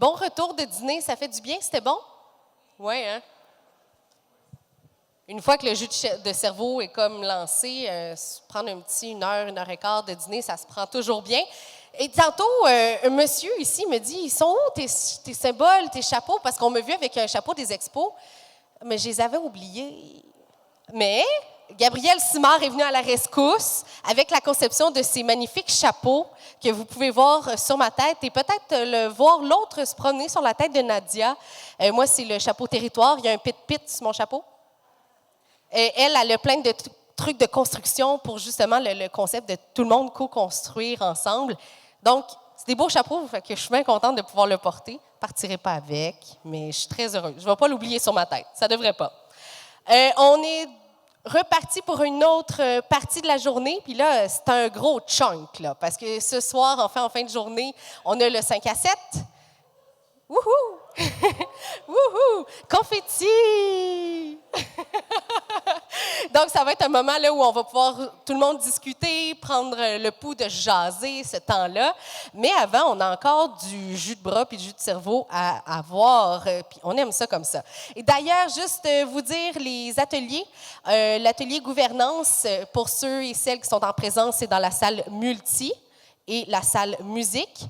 bon retour de dîner, ça fait du bien, c'était bon? Oui, hein? Une fois que le jus de cerveau est comme lancé, prendre une heure et quart de dîner, ça se prend toujours bien. Et tantôt, un monsieur ici me dit, ils sont où tes symboles, tes chapeaux? Parce qu'on m'a vu avec un chapeau des expos, mais je les avais oubliés. Mais Gabrielle Simard est venue à la rescousse avec la conception de ces magnifiques chapeaux que vous pouvez voir sur ma tête et peut-être voir l'autre se promener sur la tête de Nadia. Moi, c'est le chapeau territoire. Il y a un pit-pit sur mon chapeau. Elle a plein de trucs de construction pour justement le concept de tout le monde co-construire ensemble. Donc, c'est des beaux chapeaux, fait que je suis bien contente de pouvoir le porter. Je ne partirai pas avec, mais je suis très heureuse. Je ne vais pas l'oublier sur ma tête. Ça ne devrait pas. On est reparti pour une autre partie de la journée. Puis là, c'est un gros chunk, là, parce que ce soir, en fin de journée, on a le 5 à 7. Wouhou! Wouhou! Confetti! Donc, ça va être un moment là, où on va pouvoir tout le monde discuter, prendre le pouls de jaser ce temps-là. Mais avant, on a encore du jus de bras puis du jus de cerveau à avoir. Puis on aime ça comme ça. Et d'ailleurs, juste vous dire, les ateliers, l'atelier gouvernance, pour ceux et celles qui sont en présence, c'est dans la salle multi et la salle musique.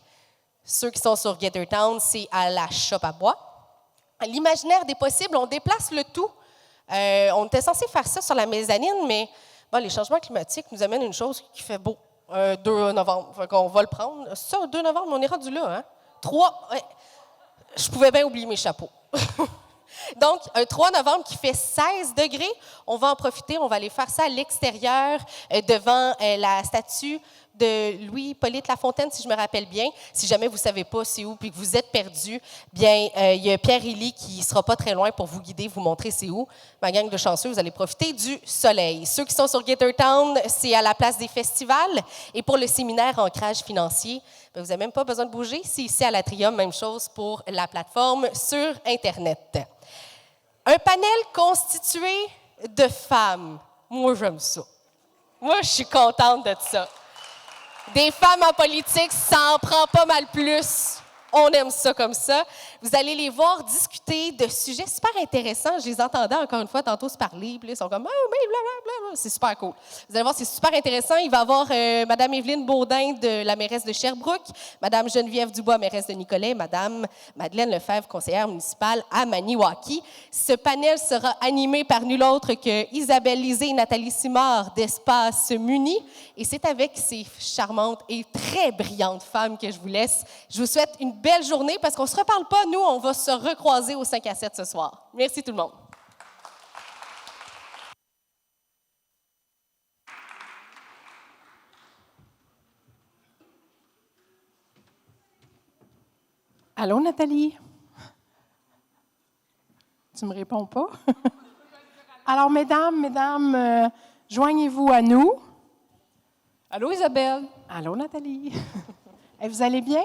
Ceux qui sont sur Gathertown, c'est à la Shop à bois. L'imaginaire des possibles, on déplace le tout. On était censé faire ça sur la mezzanine, mais les changements climatiques nous amènent une chose qui fait beau. 2 novembre, fait qu'on va le prendre. Ça, 2 novembre, on est rendu là. Hein? 3, ouais. Je pouvais bien oublier mes chapeaux. Donc, un 3 novembre qui fait 16 degrés, on va en profiter, on va aller faire ça à l'extérieur, devant la statue de Louis-Hippolyte Lafontaine, si je me rappelle bien. Si jamais vous ne savez pas c'est où puis que vous êtes perdu, bien, il y a Pierre-Élie qui ne sera pas très loin pour vous guider, vous montrer c'est où. Ma gang de chanceux, vous allez profiter du soleil. Ceux qui sont sur Gathertown, c'est à la place des festivals. Et pour le séminaire Ancrage financier, bien, vous n'avez même pas besoin de bouger. C'est ici à l'Atrium, même chose pour la plateforme sur Internet. Un panel constitué de femmes. Moi, j'aime ça. Moi, je suis contente de ça. Des femmes en politique, ça en prend pas mal plus. On aime ça comme ça. Vous allez les voir discuter de sujets super intéressants. Je les entendais encore une fois tantôt se parler. Puis là, ils sont comme « oh, blablabla ». C'est super cool. Vous allez voir, c'est super intéressant. Il va y avoir Mme Évelyne Baudin, la mairesse de Sherbrooke, Mme Geneviève Dubois, mairesse de Nicolet, Mme Madeleine Lefebvre, conseillère municipale à Maniwaki. Ce panel sera animé par nul autre que Isabelle Lisée et Nathalie Simard d'Espace Muni. Et c'est avec ces charmantes et très brillantes femmes que je vous laisse. Je vous souhaite une belle journée parce qu'on ne se reparle pas. Nous, on va se recroiser au 5 à 7 ce soir. Merci tout le monde. Allô, Nathalie? Tu me réponds pas? Alors, mesdames, joignez-vous à nous. Allô, Isabelle? Allô, Nathalie? Et vous allez bien?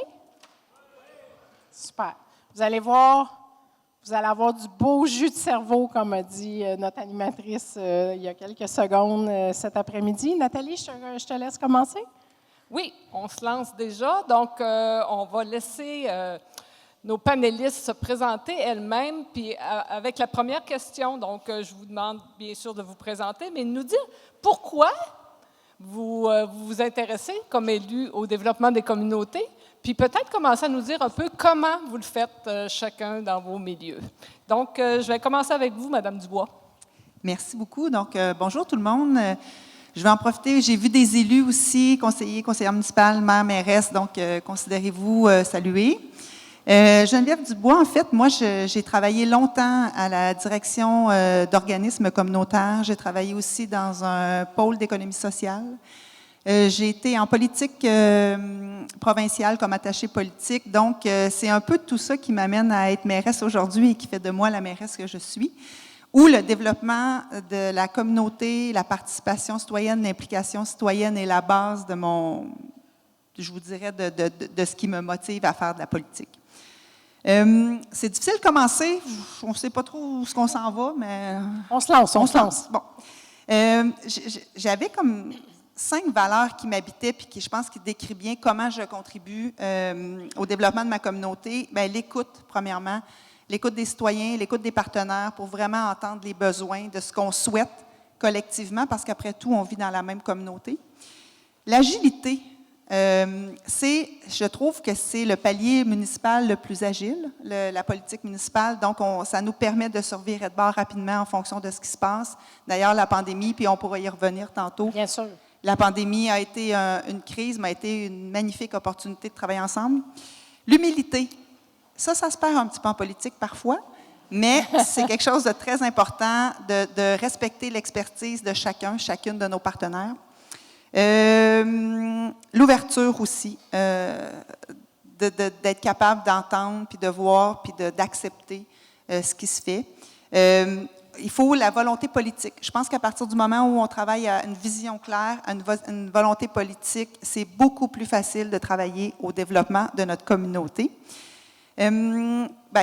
Super. Vous allez avoir du beau jus de cerveau, comme a dit notre animatrice il y a quelques secondes cet après-midi. Nathalie, je te laisse commencer. Oui, on se lance déjà. Donc, on va laisser nos panélistes se présenter elles-mêmes. Puis, avec la première question, donc, je vous demande bien sûr de vous présenter, mais de nous dire pourquoi vous vous intéressez comme élu au développement des communautés. Puis peut-être commencer à nous dire un peu comment vous le faites chacun dans vos milieux. Donc, je vais commencer avec vous, Mme Dubois. Merci beaucoup. Donc, bonjour tout le monde. Je vais en profiter. J'ai vu des élus aussi, conseillères municipales, maires, mairesses, donc considérez-vous salués. Geneviève Dubois, en fait, moi, j'ai travaillé longtemps à la direction d'organismes communautaires. J'ai travaillé aussi dans un pôle d'économie sociale. J'ai été en politique provinciale comme attachée politique. Donc, c'est un peu tout ça qui m'amène à être mairesse aujourd'hui et qui fait de moi la mairesse que je suis, où le développement de la communauté, la participation citoyenne, l'implication citoyenne est la base de je vous dirais, de ce qui me motive à faire de la politique. C'est difficile de commencer. On ne sait pas trop où ce qu'on s'en va, mais... On se lance. Bon. J'avais comme 5 valeurs qui m'habitaient puis qui, je pense, qui décrit bien comment je contribue au développement de ma communauté. Bien, l'écoute, premièrement, l'écoute des citoyens, l'écoute des partenaires pour vraiment entendre les besoins de ce qu'on souhaite collectivement, parce qu'après tout, on vit dans la même communauté. L'agilité, je trouve que c'est le palier municipal le plus agile, la politique municipale. Donc, ça nous permet de survivre et de bord rapidement en fonction de ce qui se passe. D'ailleurs, la pandémie, puis on pourra y revenir tantôt. Bien sûr. La pandémie a été une crise, mais a été une magnifique opportunité de travailler ensemble. L'humilité, ça se perd un petit peu en politique parfois, mais c'est quelque chose de très important de respecter l'expertise de chacune de nos partenaires. L'ouverture aussi, d'être capable d'entendre, puis de voir, puis d'accepter ce qui se fait. Il faut la volonté politique. Je pense qu'à partir du moment où on travaille à une vision claire, à une volonté politique, c'est beaucoup plus facile de travailler au développement de notre communauté.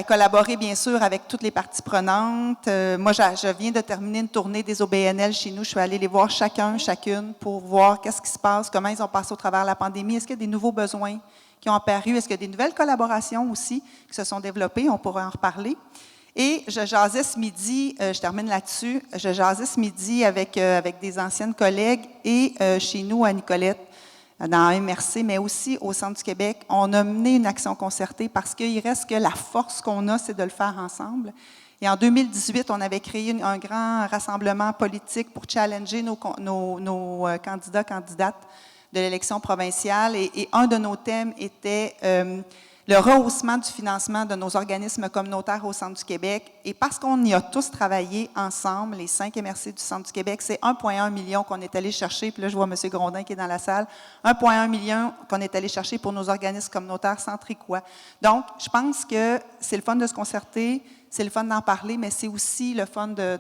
Collaborer, bien sûr, avec toutes les parties prenantes. Moi, je viens de terminer une tournée des OBNL chez nous. Je suis allée les voir chacune, pour voir qu'est-ce qui se passe, comment ils ont passé au travers de la pandémie. Est-ce qu'il y a des nouveaux besoins qui ont apparu? Est-ce qu'il y a des nouvelles collaborations aussi qui se sont développées? On pourra en reparler. Et je jasais ce midi, je termine là-dessus, je jasais ce midi avec des anciennes collègues et chez nous, à Nicolette, dans MRC, mais aussi au Centre du Québec, on a mené une action concertée parce qu'il reste que la force qu'on a, c'est de le faire ensemble. Et en 2018, on avait créé un grand rassemblement politique pour challenger nos candidats, candidates de l'élection provinciale. Et un de nos thèmes était le rehaussement du financement de nos organismes communautaires au Centre du Québec. Et parce qu'on y a tous travaillé ensemble, les 5 MRC du Centre du Québec, c'est 1,1 million qu'on est allé chercher. Puis là, je vois M. Grondin qui est dans la salle. 1,1 million qu'on est allé chercher pour nos organismes communautaires centricois. Donc, je pense que c'est le fun de se concerter, c'est le fun d'en parler, mais c'est aussi le fun de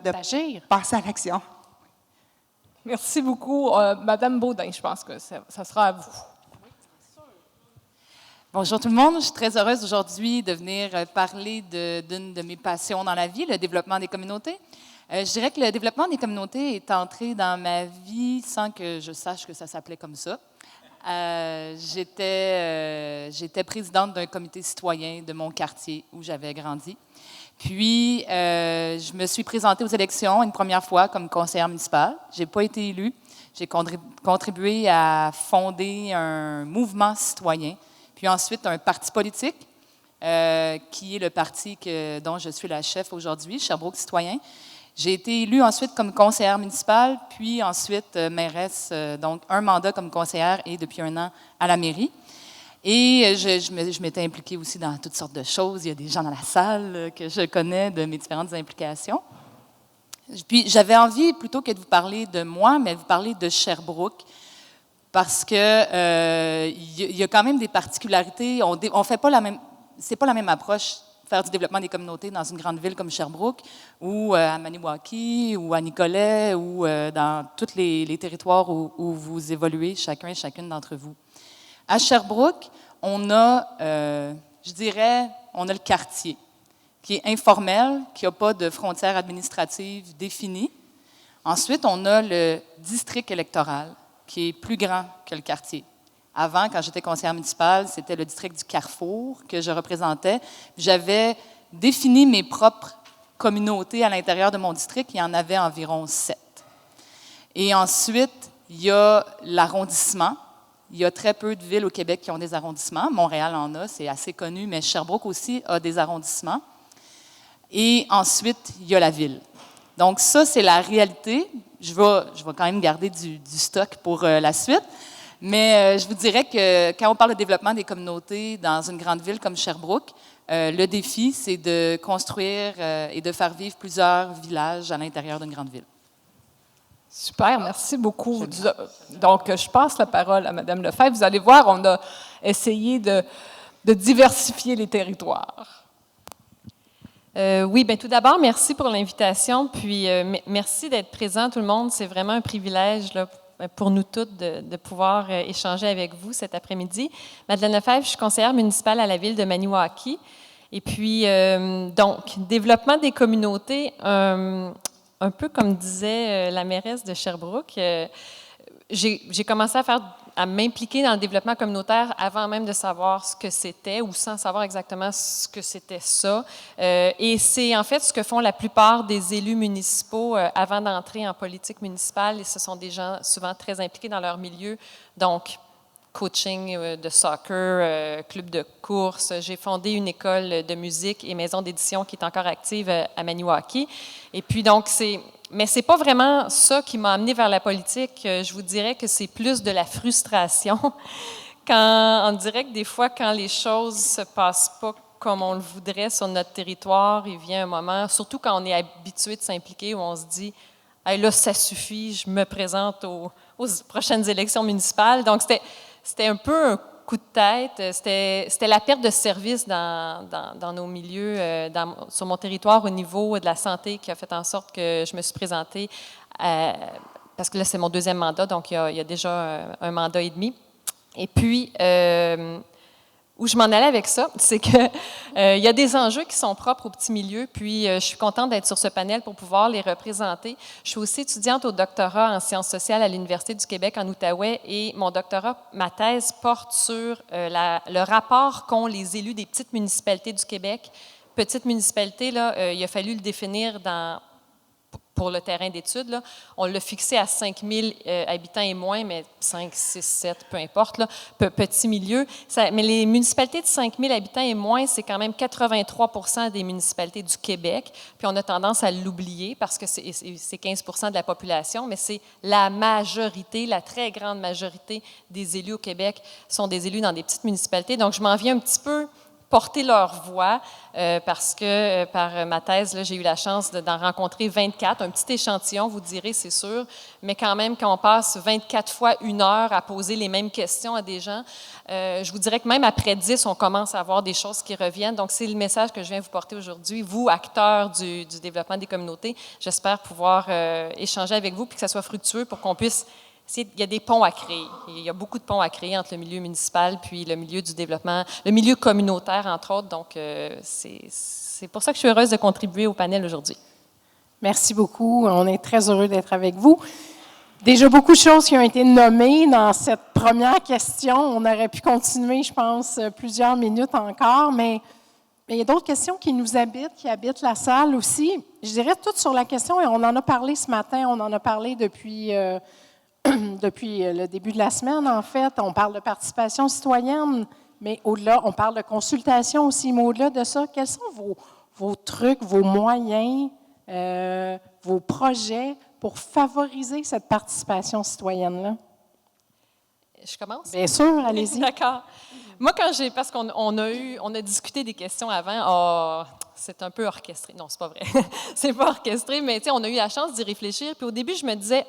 passer à l'action. Merci beaucoup. Madame Baudin, je pense que ça sera à vous. Bonjour tout le monde, je suis très heureuse aujourd'hui de venir parler d'une de mes passions dans la vie, le développement des communautés. Je dirais que le développement des communautés est entré dans ma vie sans que je sache que ça s'appelait comme ça. J'étais présidente d'un comité citoyen de mon quartier où j'avais grandi. Puis, je me suis présentée aux élections une première fois comme conseillère municipale. Je n'ai pas été élue. J'ai contribué à fonder un mouvement citoyen, puis ensuite un parti politique, qui est le parti dont je suis la chef aujourd'hui, Sherbrooke Citoyen. J'ai été élue ensuite comme conseillère municipale, puis ensuite mairesse, donc un mandat comme conseillère et depuis 1 an à la mairie. Et je m'étais impliquée aussi dans toutes sortes de choses. Il y a des gens dans la salle que je connais de mes différentes implications. Puis j'avais envie, plutôt que de vous parler de moi, mais de vous parler de Sherbrooke, parce que il y a quand même des particularités. On fait pas la même, c'est pas la même approche faire du développement des communautés dans une grande ville comme Sherbrooke, ou à Maniwaki, ou à Nicolet, ou dans tous les territoires où vous évoluez, chacun et chacune d'entre vous. À Sherbrooke, on a, on a le quartier, qui est informel, qui n'a pas de frontières administratives définies. Ensuite, on a le district électoral, qui est plus grand que le quartier. Avant, quand j'étais conseillère municipale, c'était le district du Carrefour que je représentais. J'avais défini mes propres communautés à l'intérieur de mon district. Il y en avait environ 7. Et ensuite, il y a l'arrondissement. Il y a très peu de villes au Québec qui ont des arrondissements. Montréal en a, c'est assez connu, mais Sherbrooke aussi a des arrondissements. Et ensuite, il y a la ville. Donc ça, c'est la réalité. Je vais quand même garder du stock pour la suite. Mais je vous dirais que quand on parle de développement des communautés dans une grande ville comme Sherbrooke, le défi, c'est de construire et de faire vivre plusieurs villages à l'intérieur d'une grande ville. Super, merci beaucoup. Donc, je passe la parole à Mme Lefebvre. Vous allez voir, on a essayé de diversifier les territoires. Oui, bien tout d'abord, merci pour l'invitation, puis merci d'être présent tout le monde. C'est vraiment un privilège là, pour nous toutes de pouvoir échanger avec vous cet après-midi. Madeleine Lefebvre, je suis conseillère municipale à la ville de Maniwaki. Et puis, donc, développement des communautés, un peu comme disait la mairesse de Sherbrooke, j'ai commencé à m'impliquer dans le développement communautaire avant même de savoir ce que c'était ou sans savoir exactement ce que c'était ça. Et c'est en fait ce que font la plupart des élus municipaux avant d'entrer en politique municipale. Et ce sont des gens souvent très impliqués dans leur milieu. Donc, coaching de soccer, club de course. J'ai fondé une école de musique et maison d'édition qui est encore active à Maniwaki. Et puis donc, mais c'est pas vraiment ça qui m'a amené vers la politique. Je vous dirais que c'est plus de la frustration. On dirait que des fois, quand les choses se passent pas comme on le voudrait sur notre territoire, il vient un moment, surtout quand on est habitué de s'impliquer, où on se dit hey, là, ça suffit, je me présente aux prochaines élections municipales. Donc, c'était un peu un coup de tête. C'était la perte de service dans nos milieux, sur mon territoire au niveau de la santé qui a fait en sorte que je me suis présentée, parce que là, c'est mon deuxième mandat, donc il y a déjà un mandat et demi. Et puis, où je m'en allais avec ça, c'est qu'il y a des enjeux qui sont propres au petit milieu, puis je suis contente d'être sur ce panel pour pouvoir les représenter. Je suis aussi étudiante au doctorat en sciences sociales à l'Université du Québec en Outaouais, et mon doctorat, ma thèse, porte sur le rapport qu'ont les élus des petites municipalités du Québec. Petite municipalité, là, il a fallu le définir pour le terrain d'études, là. On l'a fixé à 5 000 habitants et moins, mais 5, 6, 7, peu importe, là, petit milieu. Mais les municipalités de 5 000 habitants et moins, c'est quand même 83 des municipalités du Québec. Puis on a tendance à l'oublier parce que c'est 15 de la population, mais c'est la majorité, la très grande majorité des élus au Québec sont des élus dans des petites municipalités. Donc, je m'en viens un petit peu porter leur voix, parce que par ma thèse, là, j'ai eu la chance d'en rencontrer 24, un petit échantillon, vous direz, c'est sûr, mais quand même, quand on passe 24 fois 1 heure à poser les mêmes questions à des gens, je vous dirais que même après 10, on commence à avoir des choses qui reviennent. Donc, c'est le message que je viens vous porter aujourd'hui. Vous, acteurs du développement des communautés, j'espère pouvoir échanger avec vous puis que ça soit fructueux pour qu'on puisse... Il y a des ponts à créer. Il y a beaucoup de ponts à créer entre le milieu municipal puis le milieu du développement, le milieu communautaire, entre autres. Donc, c'est pour ça que je suis heureuse de contribuer au panel aujourd'hui. Merci beaucoup. On est très heureux d'être avec vous. Déjà beaucoup de choses qui ont été nommées dans cette première question. On aurait pu continuer, je pense, plusieurs minutes encore, mais il y a d'autres questions qui nous habitent, qui habitent la salle aussi. Je dirais toutes sur la question, et on en a parlé ce matin, on en a parlé depuis le début de la semaine, en fait. On parle de participation citoyenne, mais au-delà, on parle de consultation aussi. Mais au-delà de ça, quels sont vos trucs, vos moyens, vos projets pour favoriser cette participation citoyenne-là? Je commence? Bien sûr, allez-y. D'accord. Moi, parce qu'on a discuté des questions avant, c'est un peu orchestré. Non, c'est pas vrai. C'est pas orchestré, mais tu sais, on a eu la chance d'y réfléchir. Puis au début, je me disais,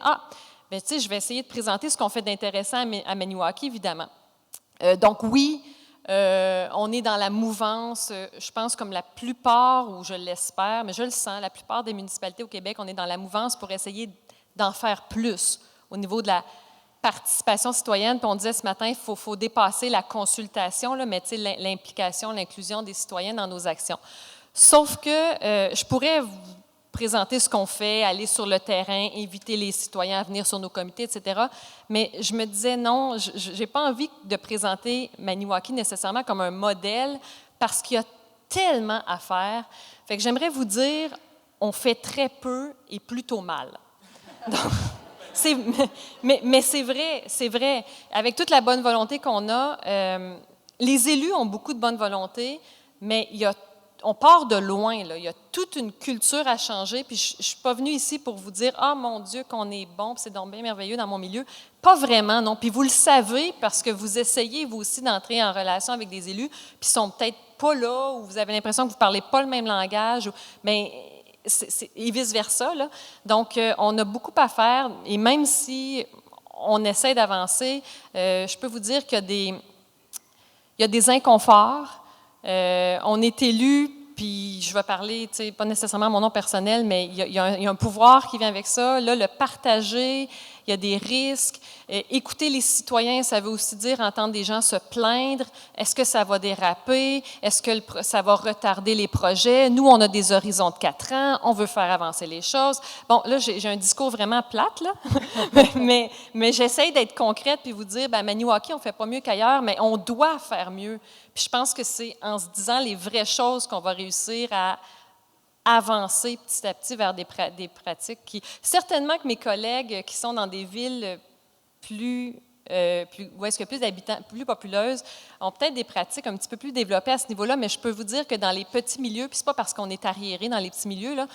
bien, tu sais, je vais essayer de présenter ce qu'on fait d'intéressant à Maniwaki, évidemment. Donc, oui, on est dans la mouvance, je pense, comme la plupart, ou je l'espère, mais je le sens, la plupart des municipalités au Québec, on est dans la mouvance pour essayer d'en faire plus au niveau de la participation citoyenne. Puis on disait ce matin, il faut dépasser la consultation, là, mais tu sais, l'implication, l'inclusion des citoyens dans nos actions. Sauf que je pourrais vous présenter ce qu'on fait, aller sur le terrain, inviter les citoyens à venir sur nos comités, etc. Mais je me disais, non, je n'ai pas envie de présenter Maniwaki nécessairement comme un modèle parce qu'il y a tellement à faire. Fait que j'aimerais vous dire, on fait très peu et plutôt mal. Donc, mais c'est vrai. Avec toute la bonne volonté qu'on a, les élus ont beaucoup de bonne volonté, mais on part de loin, là. Il y a toute une culture à changer. Puis je ne suis pas venue ici pour vous dire « Ah, mon Dieu, qu'on est bon, puis c'est donc bien merveilleux dans mon milieu. » Pas vraiment, non. Puis vous le savez parce que vous essayez, vous aussi, d'entrer en relation avec des élus, puis ils ne sont peut-être pas là, ou vous avez l'impression que vous ne parlez pas le même langage. Et vice-versa, là. Donc, on a beaucoup à faire. Et même si on essaie d'avancer, je peux vous dire qu'il y a des inconforts. On est élu, puis je vais parler, pas nécessairement mon nom personnel, mais il y a un pouvoir qui vient avec ça. Là, le partager, il y a des risques. Écouter les citoyens, ça veut aussi dire entendre des gens se plaindre. Est-ce que ça va déraper? Est-ce que ça va retarder les projets? Nous, on a des horizons de 4 ans, on veut faire avancer les choses. Bon, là, j'ai un discours vraiment plate, là, mais j'essaie d'être concrète puis vous dire, bien, Maniwaki, on ne fait pas mieux qu'ailleurs, mais on doit faire mieux. Puis je pense que c'est en se disant les vraies choses qu'on va réussir à avancer petit à petit vers des pratiques qui... Certainement que mes collègues qui sont dans des villes où est-ce que plus d'habitants, plus populeuses, ont peut-être des pratiques un petit peu plus développées à ce niveau-là, mais je peux vous dire que dans les petits milieux, puis c'est pas parce qu'on est arriéré dans les petits milieux, là,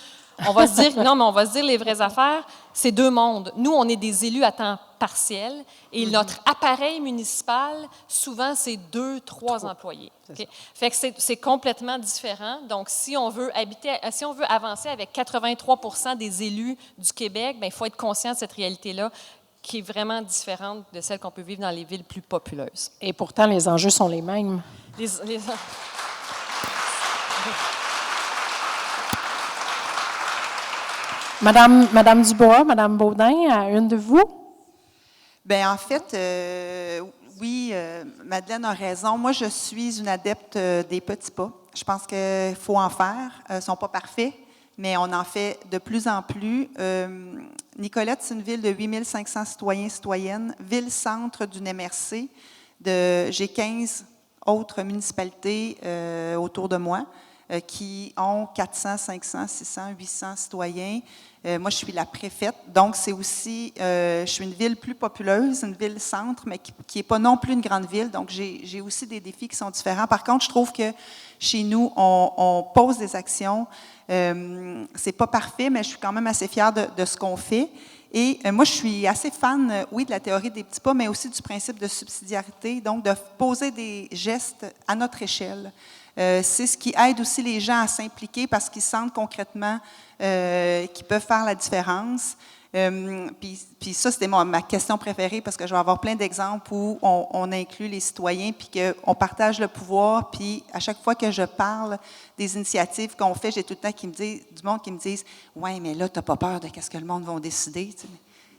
on va se dire, non, mais on va se dire les vraies affaires, c'est 2 mondes. Nous, on est des élus à temps partiel et notre appareil municipal, souvent, c'est 2, 3 employés. Okay? Fait que c'est complètement différent. Donc, si on veut avancer avec 83% des élus du Québec, il faut être conscient de cette réalité-là, qui est vraiment différente de celle qu'on peut vivre dans les villes plus populeuses. Et pourtant, les enjeux sont les mêmes. Madame Dubois, Madame Baudin, à une de vous? Bien, en fait, oui, Madeleine a raison. Moi, je suis une adepte des petits pas. Je pense qu'il faut en faire. Ils ne sont pas parfaits, mais on en fait de plus en plus. Nicolette, c'est une ville de 8500 citoyens et citoyennes, ville-centre d'une MRC. J'ai 15 autres municipalités autour de moi qui ont 400, 500, 600, 800 citoyens. Moi, je suis la préfète, donc c'est aussi, je suis une ville plus populeuse, une ville-centre, mais qui n'est pas non plus une grande ville, donc j'ai aussi des défis qui sont différents. Par contre, je trouve que chez nous, on pose des actions. C'est pas parfait, mais je suis quand même assez fière de ce qu'on fait. Et moi, je suis assez fan, oui, de la théorie des petits pas, mais aussi du principe de subsidiarité, donc de poser des gestes à notre échelle. C'est ce qui aide aussi les gens à s'impliquer parce qu'ils sentent concrètement qu'ils peuvent faire la différence. Puis ça, c'était ma question préférée parce que je vais avoir plein d'exemples où on inclut les citoyens puis qu'on partage le pouvoir. Puis à chaque fois que je parle des initiatives qu'on fait, j'ai tout le temps du monde qui me disent « Ouais, mais là, tu n'as pas peur de ce que le monde va décider. »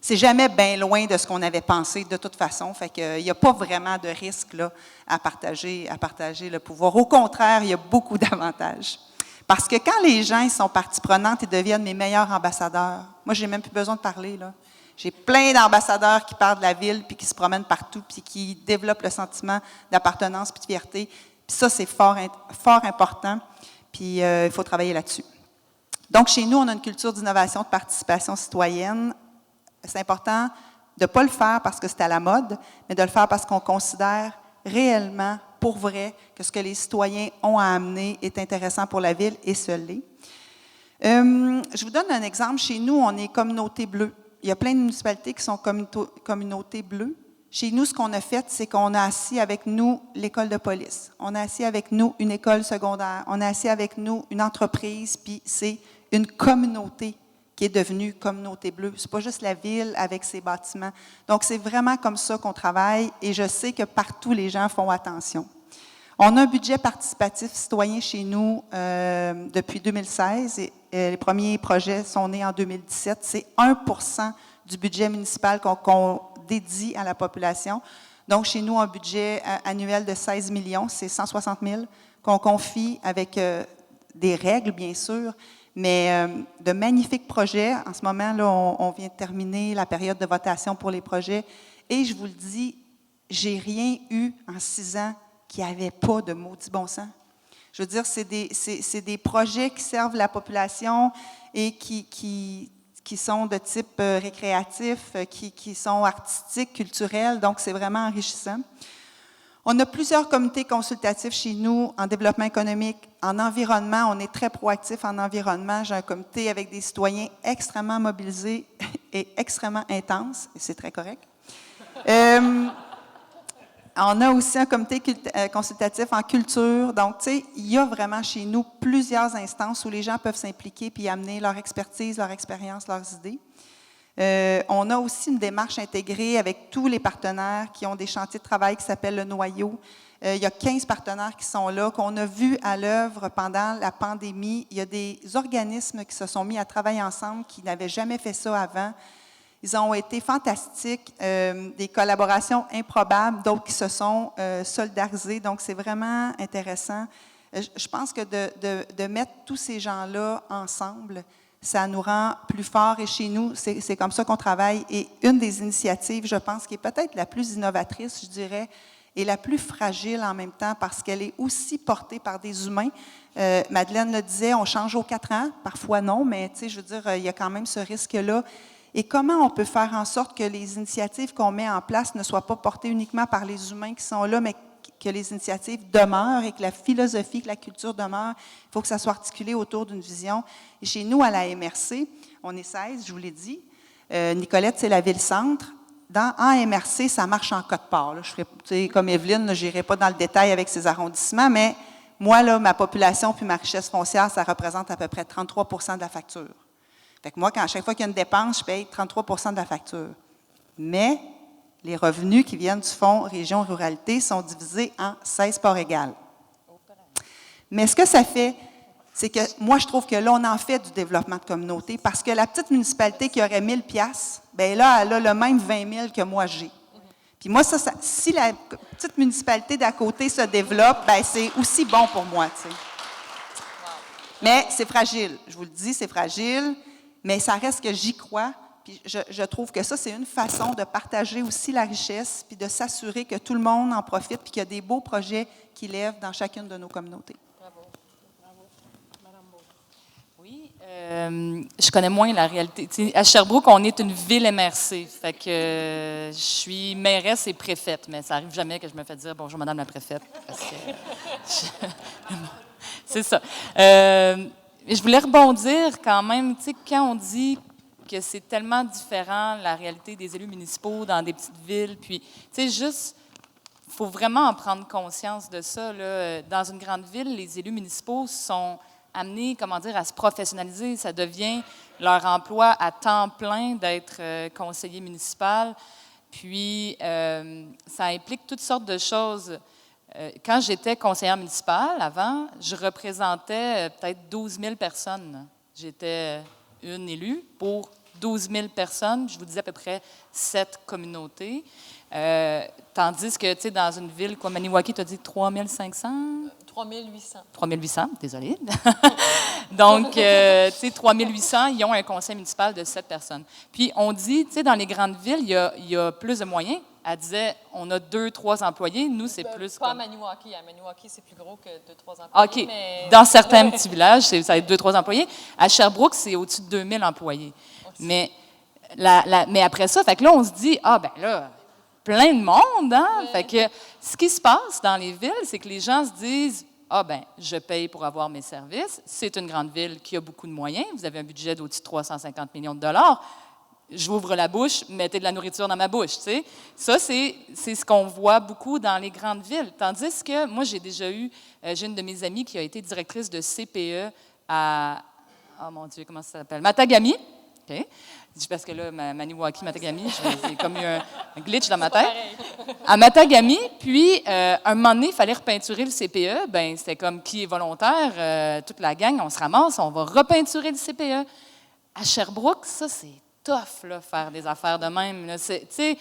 C'est jamais bien loin de ce qu'on avait pensé de toute façon. Fait qu'il n'y a pas vraiment de risque là, à partager le pouvoir. Au contraire, il y a beaucoup d'avantages. Parce que quand les gens ils sont partie prenante, ils deviennent mes meilleurs ambassadeurs. Moi, je n'ai même plus besoin de parler. Là. J'ai plein d'ambassadeurs qui parlent de la ville, puis qui se promènent partout, puis qui développent le sentiment d'appartenance puis de fierté. Puis ça, c'est fort important. Puis il faut travailler là-dessus. Donc, chez nous, on a une culture d'innovation, de participation citoyenne. C'est important de ne pas le faire parce que c'est à la mode, mais de le faire parce qu'on considère réellement, pour vrai, que ce que les citoyens ont à amener est intéressant pour la ville et ce l'est. Je vous donne un exemple. Chez nous, on est communauté bleue. Il y a plein de municipalités qui sont communauté bleue. Chez nous, ce qu'on a fait, c'est qu'on a assis avec nous l'école de police. On a assis avec nous une école secondaire. On a assis avec nous une entreprise, puis c'est une communauté qui est devenue communauté bleue. Ce n'est pas juste la ville avec ses bâtiments. Donc, c'est vraiment comme ça qu'on travaille et je sais que partout, les gens font attention. On a un budget participatif citoyen chez nous depuis 2016 et les premiers projets sont nés en 2017. C'est 1% du budget municipal qu'on dédie à la population. Donc, chez nous, un budget annuel de 16 millions, c'est 160 000 qu'on confie avec des règles, bien sûr, mais de magnifiques projets. En ce moment, là, on vient de terminer la période de votation pour les projets. Et je vous le dis, j'ai rien eu en 6 ans qui n'avait pas de maudit bon sens. Je veux dire, c'est des projets qui servent la population et qui sont de type récréatif, qui sont artistiques, culturels. Donc, c'est vraiment enrichissant. On a plusieurs comités consultatifs chez nous en développement économique, en environnement. On est très proactif en environnement. J'ai un comité avec des citoyens extrêmement mobilisés et extrêmement intenses, et c'est très correct. On a aussi un comité consultatif en culture. Donc, tu sais, il y a vraiment chez nous plusieurs instances où les gens peuvent s'impliquer puis amener leur expertise, leur expérience, leurs idées. On a aussi une démarche intégrée avec tous les partenaires qui ont des chantiers de travail qui s'appellent le Noyau. Il y a 15 partenaires qui sont là, qu'on a vus à l'œuvre pendant la pandémie. Il y a des organismes qui se sont mis à travailler ensemble qui n'avaient jamais fait ça avant. Ils ont été fantastiques, des collaborations improbables, d'autres qui se sont solidarisés. Donc, c'est vraiment intéressant. Je pense que de mettre tous ces gens-là ensemble, ça nous rend plus forts. Et chez nous, c'est comme ça qu'on travaille. Et une des initiatives, je pense, qui est peut-être la plus innovatrice, je dirais, et la plus fragile en même temps, parce qu'elle est aussi portée par des humains. Madeleine le disait, on change aux 4 ans. Parfois non, mais je veux dire, il y a quand même ce risque-là. Et comment on peut faire en sorte que les initiatives qu'on met en place ne soient pas portées uniquement par les humains qui sont là, mais que les initiatives demeurent et que la philosophie, que la culture demeure. Il faut que ça soit articulé autour d'une vision. Et chez nous, à la MRC, on est 16, je vous l'ai dit. Nicolette, c'est la ville-centre. En MRC, ça marche en quote-part. Je ferai, comme Evelyne, je n'irai pas dans le détail avec ces arrondissements, mais moi, là, ma population puis ma richesse foncière, ça représente à peu près 33 de la facture. Fait que moi, à chaque fois qu'il y a une dépense, je paye 33 de la facture. Mais les revenus qui viennent du Fonds Région Ruralité sont divisés en 16 parts égales. Mais ce que ça fait, c'est que moi, je trouve que là, on en fait du développement de communauté parce que la petite municipalité qui aurait 1000 $, bien là, elle a le même 20 000 que moi j'ai. Puis moi, si la petite municipalité d'à côté se développe, bien c'est aussi bon pour moi, tu sais. Mais c'est fragile. Je vous le dis, c'est fragile, mais ça reste que j'y crois. Puis je trouve que ça, c'est une façon de partager aussi la richesse, puis de s'assurer que tout le monde en profite, puis qu'il y a des beaux projets qui lèvent dans chacune de nos communautés. Bravo. Bravo. Madame Beau. Oui, je connais moins la réalité. T'sais, à Sherbrooke, on est une ville MRC. Fait que je suis mairesse et préfète, mais ça n'arrive jamais que je me fais dire « Bonjour, Madame la préfète ». C'est ça. Je voulais rebondir quand même, tu sais, quand on dit que c'est tellement différent, la réalité des élus municipaux dans des petites villes, puis, tu sais, juste, il faut vraiment en prendre conscience de ça, là. Dans une grande ville, les élus municipaux sont amenés, comment dire, à se professionnaliser. Ça devient leur emploi à temps plein d'être conseiller municipal. Puis, ça implique toutes sortes de choses. Quand j'étais conseillère municipale, avant, je représentais peut-être 12 000 personnes. J'étais une élue pour 12 000 personnes. Je vous disais à peu près 7 communautés. Tandis que, tu sais, dans une ville, quoi, Maniwaki, tu as dit 3 500? 3 800. 3 800, désolée. Donc, tu sais, 3 800, ils ont un conseil municipal de 7 personnes. Puis, on dit, tu sais, dans les grandes villes, il y a plus de moyens. Elle disait, on a 2-3 employés. Nous, c'est plus pas comme... à Maniwaki. À Maniwaki, c'est plus gros que 2-3 employés. OK. Mais... Dans certains petits villages, ça va être 2-3 employés. À Sherbrooke, c'est au-dessus de 2000 employés. Mais, mais après ça, fait que là, on se dit, ah, ben là, plein de monde, hein? Ouais. Fait que ce qui se passe dans les villes, c'est que les gens se disent, ah, ben je paye pour avoir mes services. C'est une grande ville qui a beaucoup de moyens. Vous avez un budget d'au-dessus de 350 millions de dollars. J'ouvre la bouche, mettez de la nourriture dans ma bouche, tu sais. Ça, c'est ce qu'on voit beaucoup dans les grandes villes. Tandis que moi, j'ai déjà eu, j'ai une de mes amies qui a été directrice de CPE à, oh mon Dieu, comment ça s'appelle? Matagami. OK. Parce que là, Maniwaki, Matagami, c'est comme eu un glitch dans ma tête. À Matagami, puis, un moment donné, il fallait repeinturer le CPE. Bien, c'était comme qui est volontaire, toute la gang, on se ramasse, on va repeinturer le CPE. À Sherbrooke, ça, c'est tough, là, faire des affaires de même. Tu sais,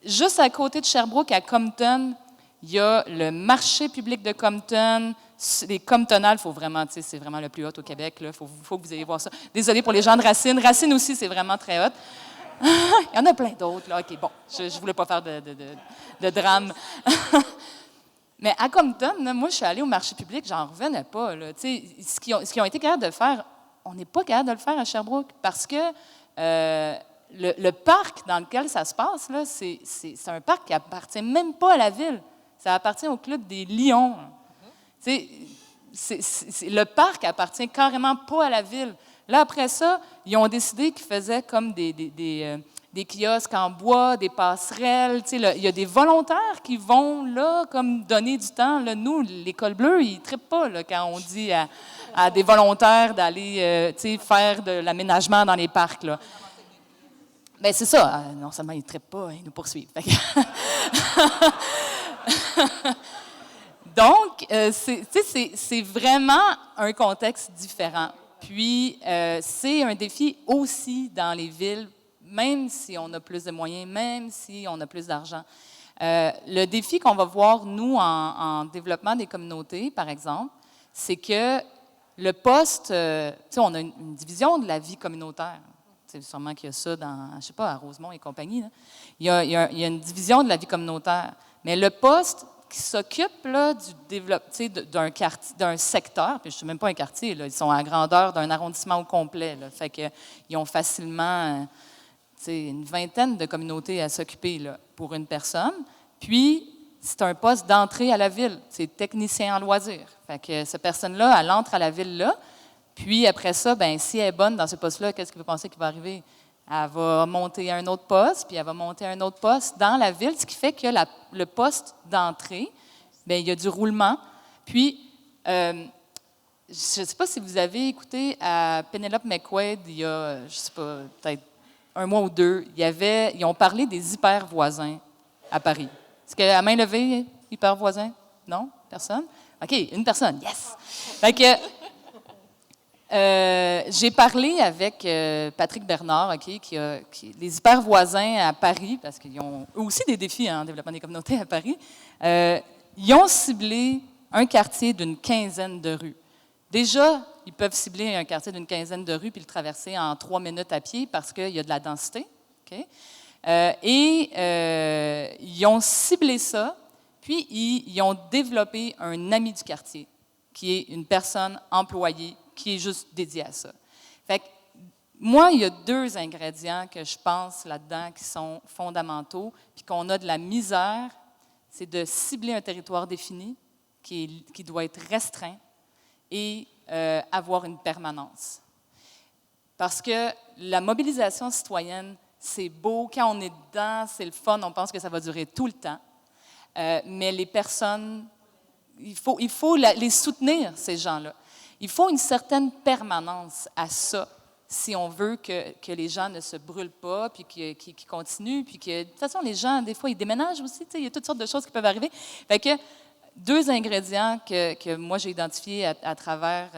juste à côté de Sherbrooke, à Compton, il y a le marché public de Compton. Les Comptonales, il faut vraiment, tu sais, c'est vraiment le plus haut au Québec. Il faut que vous ayez voir ça. Désolée pour les gens de Racine. Racine aussi, c'est vraiment très haut. Il y en a plein d'autres, là. OK, bon, je ne voulais pas faire de drame. Mais à Compton, là, moi, je suis allée au marché public, j'en revenais pas, là. Tu sais, ce qu'ils ont été capables de faire, on n'est pas capable de le faire à Sherbrooke parce que le parc dans lequel ça se passe, là, c'est un parc qui appartient même pas à la ville. Ça appartient au Club des Lions. Le parc appartient carrément pas à la ville. Là, après ça, ils ont décidé qu'ils faisaient comme des kiosques en bois, des passerelles. Il y a des volontaires qui vont là, comme donner du temps. Là, nous, l'École bleue, ils ne trippent pas là, quand on dit à des volontaires d'aller faire de l'aménagement dans les parcs. Là. Bien, c'est ça. Non seulement ils ne trippent pas, ils nous poursuivent. Donc, c'est vraiment un contexte différent. Puis, c'est un défi aussi dans les villes, même si on a plus de moyens, même si on a plus d'argent. Le défi qu'on va voir, nous, en développement des communautés, par exemple, c'est que le poste, tu sais, on a une division de la vie communautaire. C'est sûrement qu'il y a ça dans, je sais pas, à Rosemont et compagnie. Là. Il y a une division de la vie communautaire. Mais le poste qui s'occupe là, du développement d'un quartier, d'un secteur, puis je ne suis même pas un quartier, là, ils sont à la grandeur d'un arrondissement au complet. Là, fait qu'ils ont facilement une vingtaine de communautés à s'occuper là, pour une personne. Puis, c'est un poste d'entrée à la ville. C'est technicien en loisirs. Fait que cette personne-là, elle entre à la ville-là. Puis, après ça, ben, si elle est bonne dans ce poste-là, qu'est-ce que vous pensez qui va arriver? Elle va monter à un autre poste, puis elle va monter à un autre poste dans la ville, ce qui fait que le poste d'entrée, bien, il y a du roulement. Puis, je ne sais pas si vous avez écouté à Penelope McQuaid, il y a, je ne sais pas, peut-être un mois ou deux, ils ont parlé des hyper-voisins à Paris. Est-ce qu'à main levée, hyper-voisins? Non? Personne? OK, une personne, yes! Fait que, j'ai parlé avec Patrick Bernard, OK, les hyper-voisins à Paris, parce qu'ils ont eux aussi des défis en développement des communautés à Paris. Ils ont ciblé un quartier d'une quinzaine de rues. Déjà, ils peuvent cibler un quartier d'une quinzaine de rues puis le traverser en 3 minutes à pied parce qu'il y a de la densité. OK? Ils ont ciblé ça, puis ils ont développé un ami du quartier, qui est une personne employée qui est juste dédiée à ça. Fait que, moi, il y a 2 ingrédients que je pense là-dedans qui sont fondamentaux, puis qu'on a de la misère, c'est de cibler un territoire défini qui doit être restreint et avoir une permanence. Parce que la mobilisation citoyenne, c'est beau, quand on est dedans, c'est le fun, on pense que ça va durer tout le temps. Mais les personnes, il faut les soutenir, ces gens-là. Il faut une certaine permanence à ça, si on veut que les gens ne se brûlent pas, puis qu'ils continuent, puis que, de toute façon, les gens, des fois, ils déménagent aussi, il y a toutes sortes de choses qui peuvent arriver. Fait que 2 ingrédients que moi, j'ai identifiés à travers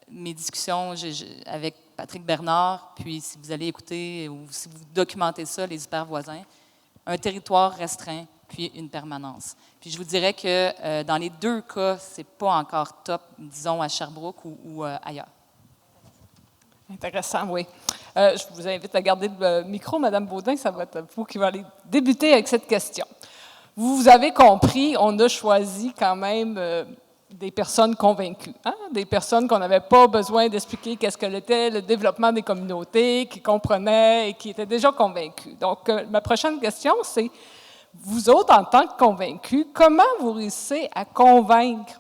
mes discussions avec Patrick Bernard, puis si vous allez écouter ou si vous documentez ça, les hyper-voisins, un territoire restreint, puis une permanence. Puis je vous dirais que dans les 2 cas, c'est pas encore top, disons, à Sherbrooke ou ailleurs. Intéressant, oui. Je vous invite à garder le micro, Mme Baudin, ça va être vous qui va aller débuter avec cette question. Vous avez compris, on a choisi quand même des personnes convaincues, hein? Des personnes qu'on n'avait pas besoin d'expliquer qu'est-ce que était le développement des communautés, qui comprenaient et qui étaient déjà convaincus. Donc, ma prochaine question, c'est, vous autres, en tant que convaincus, comment vous réussissez à convaincre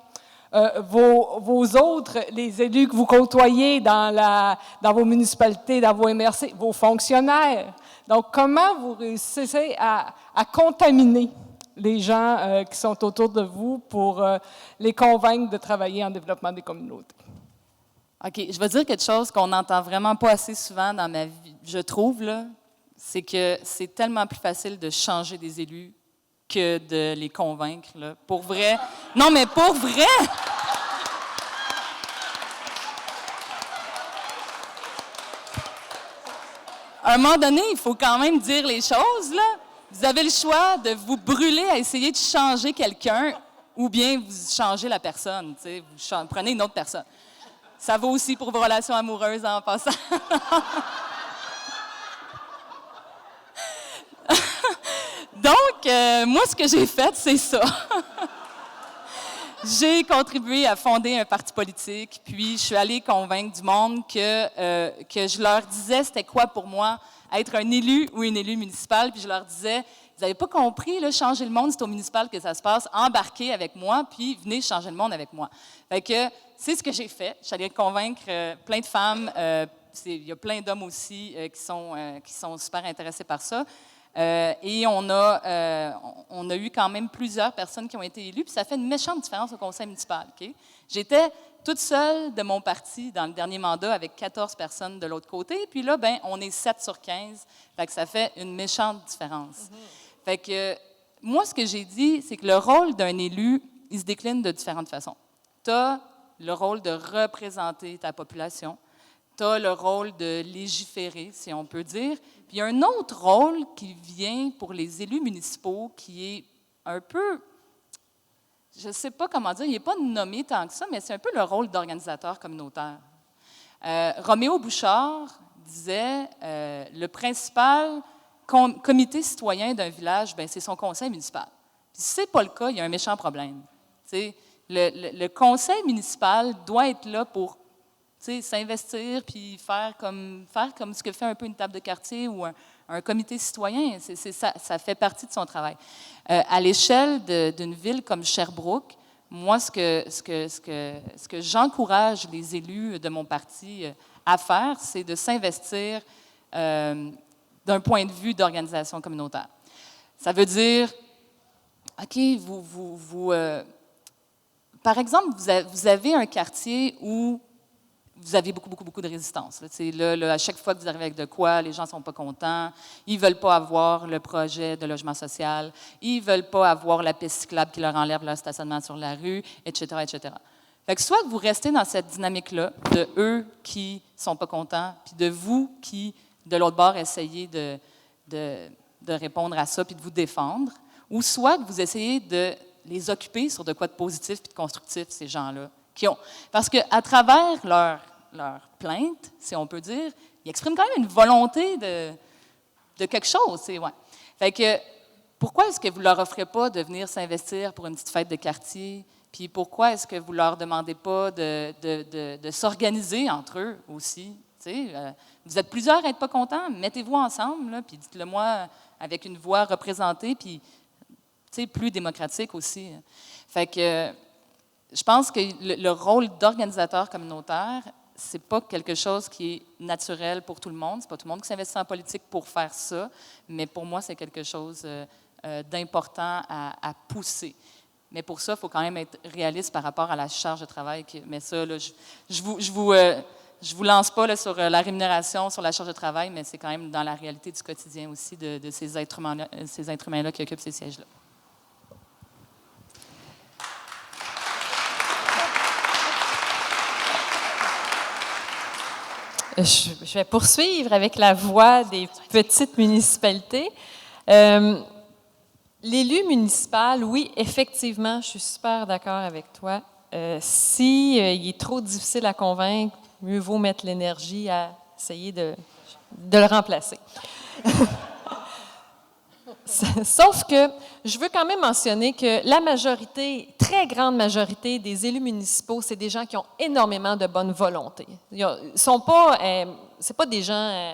vos autres, les élus que vous côtoyez dans vos municipalités, dans vos MRC, vos fonctionnaires? Donc, comment vous réussissez à contaminer les gens qui sont autour de vous pour les convaincre de travailler en développement des communautés? OK, je vais dire quelque chose qu'on n'entend vraiment pas assez souvent dans ma vie, je trouve, là, c'est que c'est tellement plus facile de changer des élus que de les convaincre, là. Pour vrai. Non, mais pour vrai! À un moment donné, il faut quand même dire les choses, là. Vous avez le choix de vous brûler à essayer de changer quelqu'un ou bien vous changez la personne, tu sais, vous prenez une autre personne. Ça vaut aussi pour vos relations amoureuses en passant. Donc, moi, ce que j'ai fait, c'est ça. J'ai contribué à fonder un parti politique, puis je suis allée convaincre du monde que je leur disais c'était quoi pour moi être un élu ou une élue municipale, puis je leur disais, vous n'avez pas compris, là, changer le monde, c'est au municipal que ça se passe, embarquez avec moi, puis venez changer le monde avec moi. Fait que c'est ce que j'ai fait. Je suis allée convaincre plein de femmes, il y a plein d'hommes aussi qui sont super intéressés par ça. Et on a eu quand même plusieurs personnes qui ont été élues, puis ça fait une méchante différence au conseil municipal. Okay? J'étais toute seule de mon parti dans le dernier mandat avec 14 personnes de l'autre côté, puis là, ben, on est 7 sur 15, fait que ça fait une méchante différence. Fait que moi, ce que j'ai dit, c'est que le rôle d'un élu, il se décline de différentes façons. Tu as le rôle de représenter ta population, tu as le rôle de légiférer, si on peut dire. Puis il y a un autre rôle qui vient pour les élus municipaux qui est un peu, je ne sais pas comment dire, il n'est pas nommé tant que ça, mais c'est un peu le rôle d'organisateur communautaire. Roméo Bouchard disait le principal comité citoyen d'un village, c'est son conseil municipal. Puis si ce n'est pas le cas, il y a un méchant problème. Le conseil municipal doit être là pour s'investir puis faire comme ce que fait un peu une table de quartier ou un comité citoyen. Ça fait partie de son travail. À l'échelle d'une ville comme Sherbrooke, moi, ce que j'encourage les élus de mon parti à faire, c'est de s'investir d'un point de vue d'organisation communautaire. Ça veut dire, OK, par exemple, vous avez un quartier où vous avez beaucoup de résistance. Là, à chaque fois que vous arrivez avec de quoi, les gens ne sont pas contents, ils ne veulent pas avoir le projet de logement social, ils ne veulent pas avoir la piste cyclable qui leur enlève leur stationnement sur la rue, etc., etc. Fait que soit vous restez dans cette dynamique-là, de eux qui ne sont pas contents, puis de vous qui, de l'autre bord, essayez de répondre à ça puis de vous défendre, ou soit que vous essayez de les occuper sur de quoi de positif puis de constructif, ces gens-là. Parce qu'à travers leur plainte, si on peut dire, ils expriment quand même une volonté de quelque chose. Ouais. Fait que, pourquoi est-ce que vous ne leur offrez pas de venir s'investir pour une petite fête de quartier? Puis pourquoi est-ce que vous ne leur demandez pas de s'organiser entre eux aussi? Vous êtes plusieurs à n'être pas contents, mettez-vous ensemble, là, puis dites-le moi avec une voix représentée, puis plus démocratique aussi. Fait que je pense que le rôle d'organisateur communautaire, c'est pas quelque chose qui est naturel pour tout le monde. C'est pas tout le monde qui s'investit en politique pour faire ça, mais pour moi, c'est quelque chose d'important à pousser. Mais pour ça, il faut quand même être réaliste par rapport à la charge de travail. Mais ça, là, je vous lance pas là, sur la rémunération, sur la charge de travail, mais c'est quand même dans la réalité du quotidien aussi de ces êtres humains-là qui occupent ces sièges-là. Je vais poursuivre avec la voix des petites municipalités. L'élu municipal, oui, effectivement, je suis super d'accord avec toi. Si il est trop difficile à convaincre, mieux vaut mettre l'énergie à essayer de le remplacer. Sauf que je veux quand même mentionner que la majorité, très grande majorité des élus municipaux, c'est des gens qui ont énormément de bonne volonté. Ils sont pas, c'est pas des gens.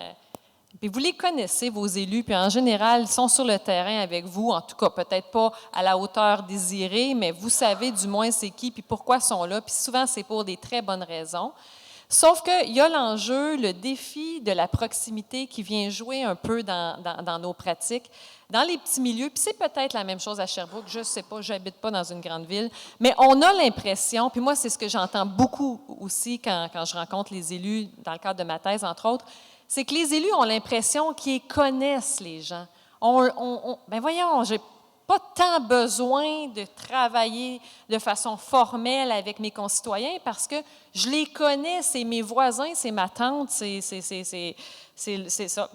Puis vous les connaissez, vos élus, puis en général, ils sont sur le terrain avec vous, en tout cas, peut-être pas à la hauteur désirée, mais vous savez du moins c'est qui, puis pourquoi ils sont là, puis souvent c'est pour des très bonnes raisons. Sauf qu'il y a l'enjeu, le défi de la proximité qui vient jouer un peu dans nos pratiques, dans les petits milieux, puis c'est peut-être la même chose à Sherbrooke, je ne sais pas, je n'habite pas dans une grande ville, mais on a l'impression, puis moi c'est ce que j'entends beaucoup aussi quand je rencontre les élus, dans le cadre de ma thèse entre autres, c'est que les élus ont l'impression qu'ils connaissent les gens. Ben voyons, j'ai pas tant besoin de travailler de façon formelle avec mes concitoyens parce que je les connais, c'est mes voisins, c'est ma tante, c'est ça,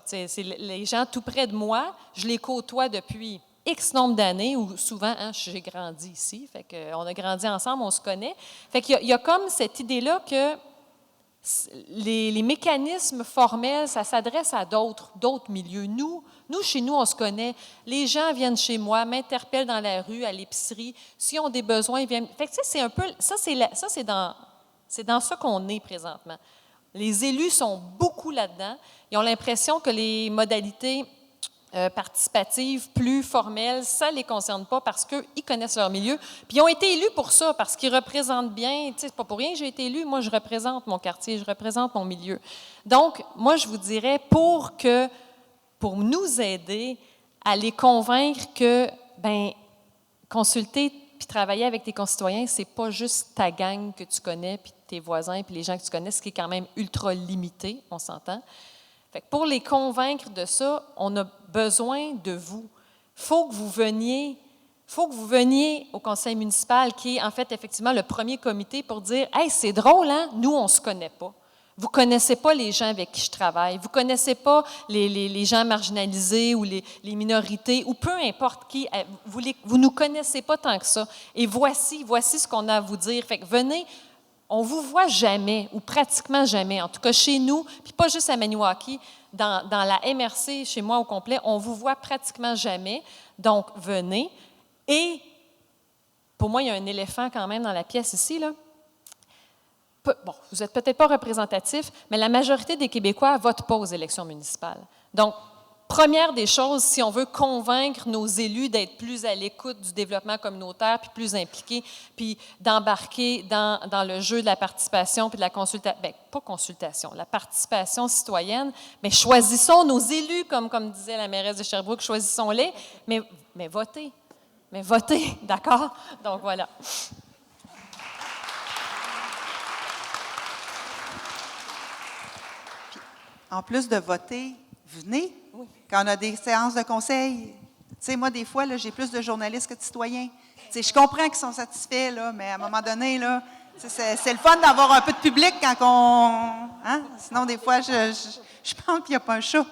c'est les gens tout près de moi. Je les côtoie depuis X nombre d'années, ou souvent, j'ai grandi ici, fait qu'on a grandi ensemble, on se connaît. Fait qu'il y a comme cette idée-là que les mécanismes formels, ça s'adresse à d'autres milieux. Nous, chez nous, on se connaît. Les gens viennent chez moi, m'interpellent dans la rue, à l'épicerie. S'ils ont des besoins, ils viennent. Fait que, c'est un peu. Ça, c'est dans ça qu'on est présentement. Les élus sont beaucoup là-dedans. Ils ont l'impression que les modalités participatives plus formelles, ça ne les concerne pas parce qu'ils connaissent leur milieu. Puis ils ont été élus pour ça, parce qu'ils représentent bien. Tu sais, c'est pas pour rien que j'ai été élu. Moi, je représente mon quartier, je représente mon milieu. Donc, moi, je vous dirais, pour nous aider à les convaincre que, consulter puis travailler avec tes concitoyens, c'est pas juste ta gang que tu connais, puis tes voisins, puis les gens que tu connais, ce qui est quand même ultra limité, on s'entend. Fait que pour les convaincre de ça, on a besoin de vous. Il faut que vous veniez au conseil municipal, qui est en fait effectivement le premier comité pour dire « Hey, c'est drôle, hein? Nous, on ne se connaît pas. Vous ne connaissez pas les gens avec qui je travaille. Vous ne connaissez pas les gens marginalisés ou les minorités ou peu importe qui. Vous ne nous connaissez pas tant que ça. Et voici ce qu'on a à vous dire. Fait que venez, on ne vous voit jamais ou pratiquement jamais, en tout cas chez nous, puis pas juste à Maniwaki, dans la MRC, chez moi au complet, on ne vous voit pratiquement jamais. Donc, venez. Et pour moi, il y a un éléphant quand même dans la pièce ici, là. Bon, vous n'êtes peut-être pas représentatif, mais la majorité des Québécois ne votent pas aux élections municipales. Donc, première des choses, si on veut convaincre nos élus d'être plus à l'écoute du développement communautaire, puis plus impliqués, puis d'embarquer dans le jeu de la participation, puis de la consultation, bien, pas consultation, la participation citoyenne, mais choisissons nos élus, comme disait la mairesse de Sherbrooke, choisissons-les, mais votez. Mais votez, d'accord? Donc, voilà. En plus de voter, venez quand on a des séances de conseil. Tu sais, moi, des fois, là, j'ai plus de journalistes que de citoyens. Tu sais, je comprends qu'ils sont satisfaits, là, mais à un moment donné, là, c'est le fun d'avoir un peu de public quand on... Hein? Sinon, des fois, je pense qu'il n'y a pas un chat.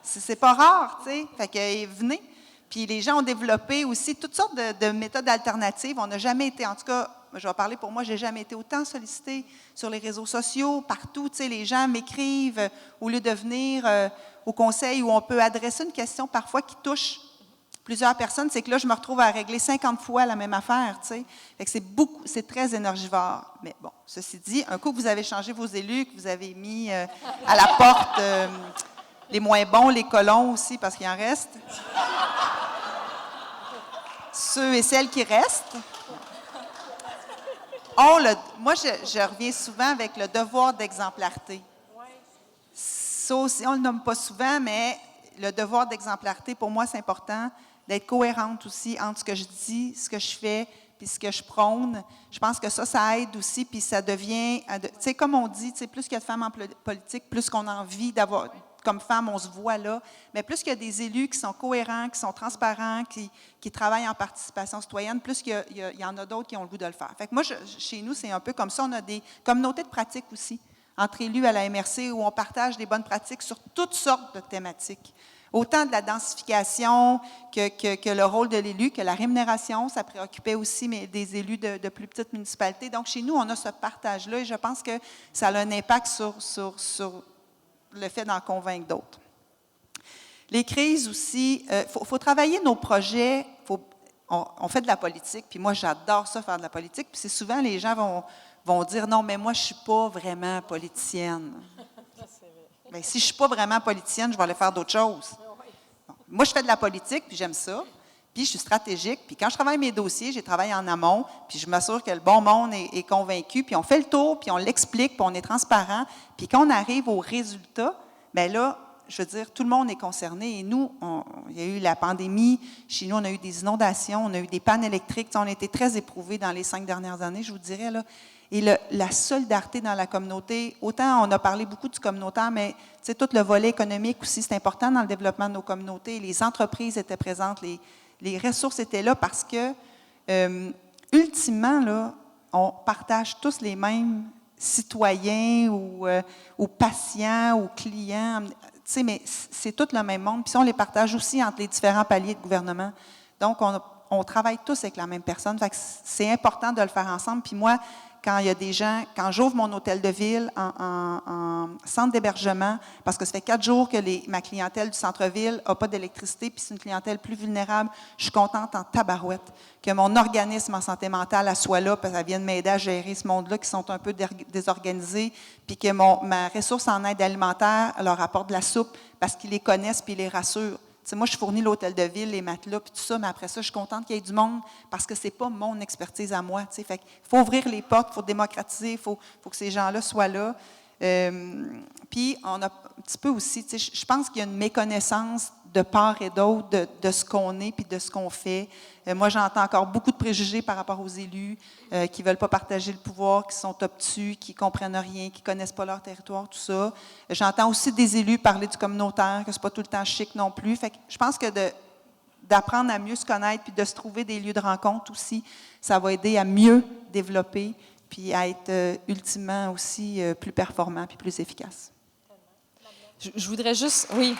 C'est pas rare, tu sais. Fait que venez. Puis les gens ont développé aussi toutes sortes de méthodes alternatives. On n'a jamais été, en tout cas, je vais parler pour moi, je n'ai jamais été autant sollicitée sur les réseaux sociaux, partout. Tu sais, les gens m'écrivent au lieu de venir au conseil où on peut adresser une question parfois qui touche plusieurs personnes. C'est que là, je me retrouve à régler 50 fois la même affaire. Tu sais. Fait que c'est très énergivore. Mais bon, ceci dit, un coup que vous avez changé vos élus, que vous avez mis à la porte les moins bons, les colons aussi, parce qu'il en reste. Ceux et celles qui restent. Moi, je reviens souvent avec le devoir d'exemplarité. Ça aussi, on ne le nomme pas souvent, mais le devoir d'exemplarité, pour moi, c'est important d'être cohérente aussi entre ce que je dis, ce que je fais, puis ce que je prône. Je pense que ça aide aussi, puis ça devient... Tu sais, comme on dit, plus qu'il y a de femmes en politique, plus qu'on a envie d'avoir... Comme femme, on se voit là, mais plus qu'il y a des élus qui sont cohérents, qui sont transparents, qui travaillent en participation citoyenne, plus qu'il y en a d'autres qui ont le goût de le faire. Fait que moi, chez nous, c'est un peu comme ça. On a des communautés de pratique aussi, entre élus à la MRC, où on partage des bonnes pratiques sur toutes sortes de thématiques. Autant de la densification que le rôle de l'élu, que la rémunération, ça préoccupait aussi des élus de plus petites municipalités. Donc, chez nous, on a ce partage-là et je pense que ça a un impact sur le fait d'en convaincre d'autres. Les crises aussi, faut travailler nos projets. On fait de la politique, puis moi, j'adore ça, faire de la politique. Puis c'est souvent, les gens vont dire, non, mais moi, je ne suis pas vraiment politicienne. Bien, si je ne suis pas vraiment politicienne, je vais aller faire d'autres choses. Bon, moi, je fais de la politique, puis j'aime ça. Puis je suis stratégique. Puis quand je travaille mes dossiers, j'ai travaillé en amont, puis je m'assure que le bon monde est convaincu, puis on fait le tour, puis on l'explique, puis on est transparent. Puis quand on arrive au résultat, bien là, je veux dire, tout le monde est concerné. Et nous, il y a eu la pandémie. Chez nous, on a eu des inondations, on a eu des pannes électriques. On a été très éprouvés dans les 5 dernières années, je vous dirais, là. Et la solidarité dans la communauté, autant on a parlé beaucoup du communautaire, mais tout le volet économique aussi, c'est important dans le développement de nos communautés. Les entreprises étaient présentes, les ressources étaient là parce que, ultimement, là, on partage tous les mêmes citoyens ou patients ou clients. Mais c'est tout le même monde. Puis on les partage aussi entre les différents paliers de gouvernement. Donc, on travaille tous avec la même personne. Fait que c'est important de le faire ensemble. Puis moi, quand il y a des gens, quand j'ouvre mon hôtel de ville en centre d'hébergement, parce que ça fait 4 jours que ma clientèle du centre-ville n'a pas d'électricité, puis c'est une clientèle plus vulnérable, je suis contente en tabarouette que mon organisme en santé mentale soit là, parce qu'elle vienne m'aider à gérer ce monde-là qui sont un peu désorganisés, puis que ma ressource en aide alimentaire leur apporte de la soupe parce qu'ils les connaissent puis ils les rassurent. T'sais, moi, je fournis l'hôtel de ville, les matelas, puis tout ça, mais après ça, je suis contente qu'il y ait du monde parce que ce n'est pas mon expertise à moi. Fait qu'il faut ouvrir les portes, il faut démocratiser, il faut que ces gens-là soient là. Puis, on a un petit peu aussi, je pense qu'il y a une méconnaissance de part et d'autre de ce qu'on est puis de ce qu'on fait. Moi, j'entends encore beaucoup de préjugés par rapport aux élus qui ne veulent pas partager le pouvoir, qui sont obtus, qui ne comprennent rien, qui ne connaissent pas leur territoire, tout ça. J'entends aussi des élus parler du communautaire, que ce n'est pas tout le temps chic non plus. Fait que je pense que d'apprendre à mieux se connaître puis de se trouver des lieux de rencontre aussi, ça va aider à mieux développer puis à être ultimement aussi plus performant puis plus efficace. Je voudrais juste, oui.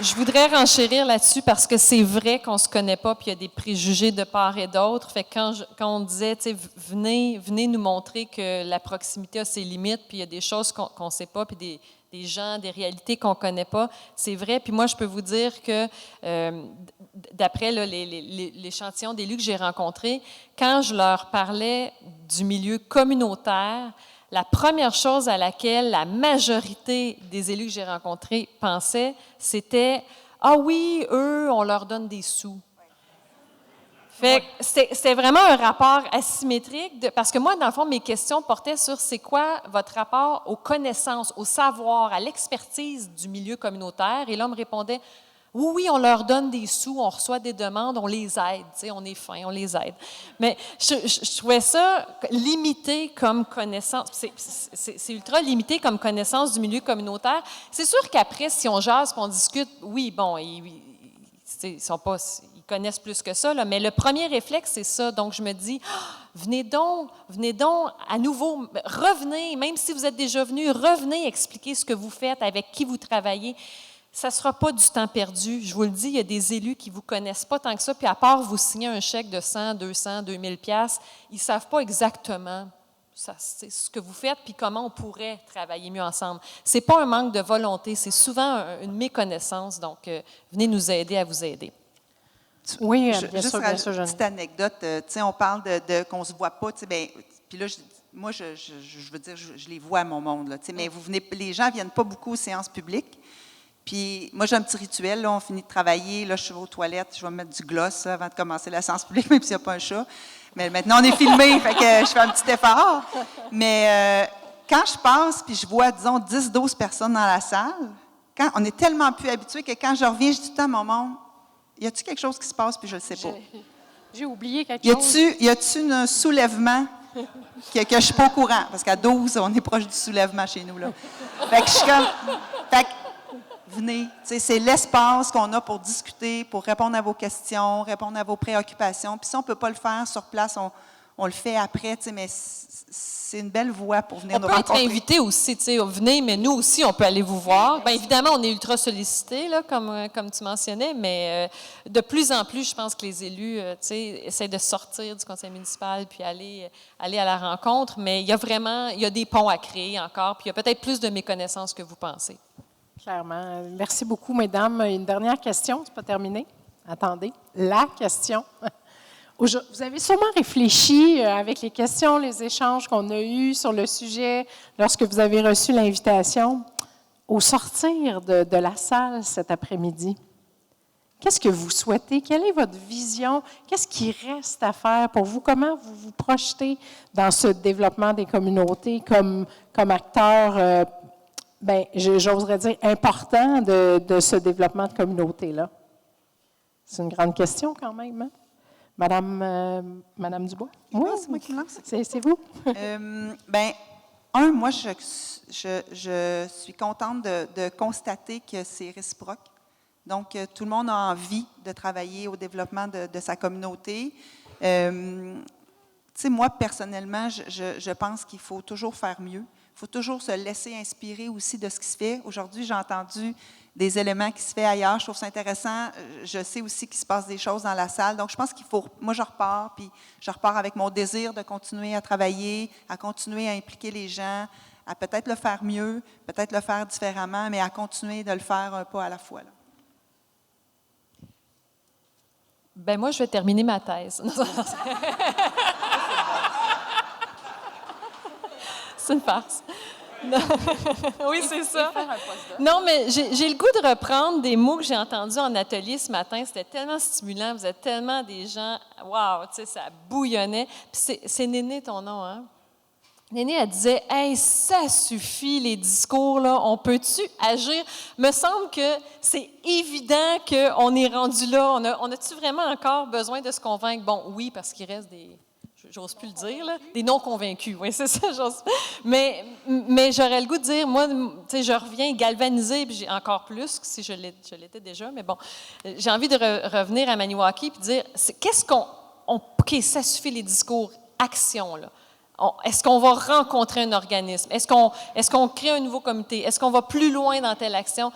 Je voudrais renchérir là-dessus parce que c'est vrai qu'on ne se connaît pas puis il y a des préjugés de part et d'autre. Fait que quand on disait, tu sais, venez nous montrer que la proximité a ses limites puis il y a des choses qu'on ne sait pas puis des gens, des réalités qu'on ne connaît pas, c'est vrai. Puis moi, je peux vous dire que d'après là, l'échantillon d'élus que j'ai rencontrés, quand je leur parlais du milieu communautaire, la première chose à laquelle la majorité des élus que j'ai rencontrés pensaient, c'était « Ah oui, eux, on leur donne des sous. » Fait que c'est vraiment un rapport asymétrique, parce que moi, dans le fond, mes questions portaient sur c'est quoi votre rapport aux connaissances, au savoir, à l'expertise du milieu communautaire. Et là, on me répondait « Oui, on leur donne des sous, on reçoit des demandes, on les aide, tu sais, on est fin, on les aide. » Mais je trouvais ça limité comme connaissance. C'est ultra limité comme connaissance du milieu communautaire. C'est sûr qu'après, si on jase, on discute, oui, bon, ils connaissent plus que ça, là, mais le premier réflexe, c'est ça. Donc, je me dis, venez donc à nouveau, revenez, même si vous êtes déjà venus, revenez expliquer ce que vous faites, avec qui vous travaillez. Ça ne sera pas du temps perdu. Je vous le dis, il y a des élus qui ne vous connaissent pas tant que ça, puis à part vous signer un chèque de 100, 200, 2000 pièces, ils ne savent pas exactement ce que vous faites puis comment on pourrait travailler mieux ensemble. Ce n'est pas un manque de volonté, c'est souvent une méconnaissance. Donc, venez nous aider à vous aider. Oui, bien sûr, une petite anecdote. Tu sais, on parle de qu'on ne se voit pas. Ben, puis là, moi, je veux dire, je les vois à mon monde. Là, mais les gens ne viennent pas beaucoup aux séances publiques. Puis moi, j'ai un petit rituel. Là, on finit de travailler. Là, je suis aux toilettes. Je vais me mettre du gloss avant de commencer la séance publique, même s'il n'y a pas un chat. Mais maintenant, on est filmé, fait que je fais un petit effort. Mais quand je passe puis je vois, disons, 10-12 personnes dans la salle, quand on est tellement plus habitué que quand je reviens, je dis tout le temps à mon monde, y a-t-il quelque chose qui se passe puis je le sais pas? J'ai oublié quelque chose. Y a-t-il un soulèvement que je suis pas au courant? Parce qu'à 12, on est proche du soulèvement chez nous, là. Fait que je suis comme... Fait que, venez. C'est l'espace qu'on a pour discuter, pour répondre à vos questions, répondre à vos préoccupations. Puis si on ne peut pas le faire sur place, on le fait après, mais c'est une belle voie pour venir nous rencontrer. On peut être invité aussi, venez, mais nous aussi, on peut aller vous voir. Bien évidemment, on est ultra sollicités, là, comme tu mentionnais, mais de plus en plus, je pense que les élus essaient de sortir du conseil municipal puis aller à la rencontre, mais il y a des ponts à créer encore, puis il y a peut-être plus de méconnaissances que vous pensez. Clairement. Merci beaucoup, mesdames. Une dernière question, c'est pas terminé. Attendez, la question. Vous avez sûrement réfléchi avec les questions, les échanges qu'on a eus sur le sujet lorsque vous avez reçu l'invitation. Au sortir de la salle cet après-midi, qu'est-ce que vous souhaitez? Quelle est votre vision? Qu'est-ce qui reste à faire pour vous? Comment vous vous projetez dans ce développement des communautés comme acteur j'oserais dire, important de ce développement de communauté-là? C'est une grande question quand même, hein? Madame Dubois? Oui, c'est moi qui me lance. C'est vous? Moi, je suis contente de constater que c'est réciproque. Donc, tout le monde a envie de travailler au développement de sa communauté. Tu sais, moi, personnellement, je pense qu'il faut toujours faire mieux. Il faut toujours se laisser inspirer aussi de ce qui se fait. Aujourd'hui, j'ai entendu des éléments qui se font ailleurs. Je trouve ça intéressant. Je sais aussi qu'il se passe des choses dans la salle. Donc, je pense qu'il faut... Moi, je repars avec mon désir de continuer à travailler, à continuer à impliquer les gens, à peut-être le faire mieux, peut-être le faire différemment, mais à continuer de le faire un pas à la fois, là. Bien, moi, je vais terminer ma thèse. C'est une farce. Oui, c'est ça. Non, mais j'ai le goût de reprendre des mots que j'ai entendus en atelier ce matin. C'était tellement stimulant. Vous êtes tellement des gens... Wow, tu sais, ça bouillonnait. Puis c'est Néné, ton nom, hein? Néné, elle disait, « Hey, ça suffit, les discours, là. On peut-tu agir? » Me semble que c'est évident qu'on est rendu là. On a-tu vraiment encore besoin de se convaincre? Bon, oui, parce qu'il reste des... Je j'ose plus le dire, là, des non-convaincus, oui, c'est ça, mais j'aurais le goût de dire, moi, tu sais, je reviens galvanisée, puis j'ai encore plus, si je l'étais déjà, mais bon, j'ai envie de revenir à Maniwaki, puis dire, OK, ça suffit les discours, action, là. Est-ce qu'on va rencontrer un organisme? Est-ce qu'on crée un nouveau comité? Est-ce qu'on va plus loin dans telle action?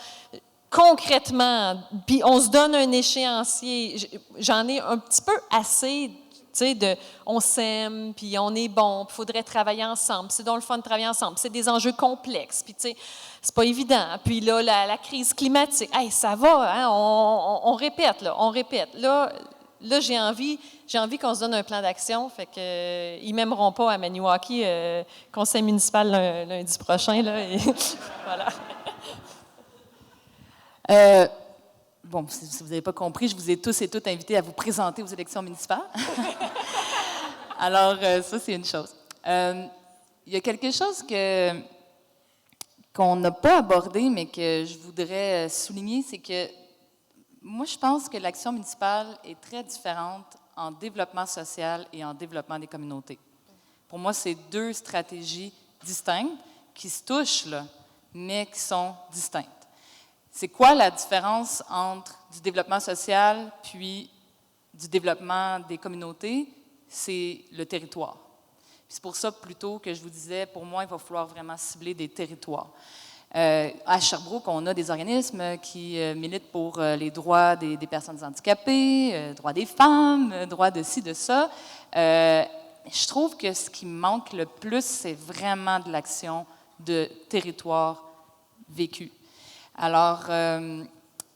Concrètement, puis on se donne un échéancier. J'en ai un petit peu assez, tu sais, on s'aime, puis on est bon, puis il faudrait travailler ensemble. C'est donc le fun de travailler ensemble. C'est des enjeux complexes, puis tu sais, c'est pas évident. Puis là, la crise climatique, hey, ça va, hein, on répète, là, on répète. Là, j'ai envie qu'on se donne un plan d'action, fait que ils m'aimeront pas à Maniwaki, conseil municipal lundi prochain, là, et voilà. Bon, si vous n'avez pas compris, je vous ai tous et toutes invités à vous présenter aux élections municipales. Alors, ça, c'est une chose. Il y a quelque chose qu'on n'a pas abordé, mais que je voudrais souligner, c'est que moi, je pense que l'action municipale est très différente en développement social et en développement des communautés. Pour moi, c'est deux stratégies distinctes qui se touchent, là, mais qui sont distinctes. C'est quoi la différence entre du développement social puis du développement des communautés? C'est le territoire. C'est pour ça, plutôt, que je vous disais, pour moi, il va falloir vraiment cibler des territoires. À Sherbrooke, on a des organismes qui militent pour les droits des personnes handicapées, droits des femmes, droits de ci, de ça. Je trouve que ce qui manque le plus, c'est vraiment de l'action de territoire vécu. Alors,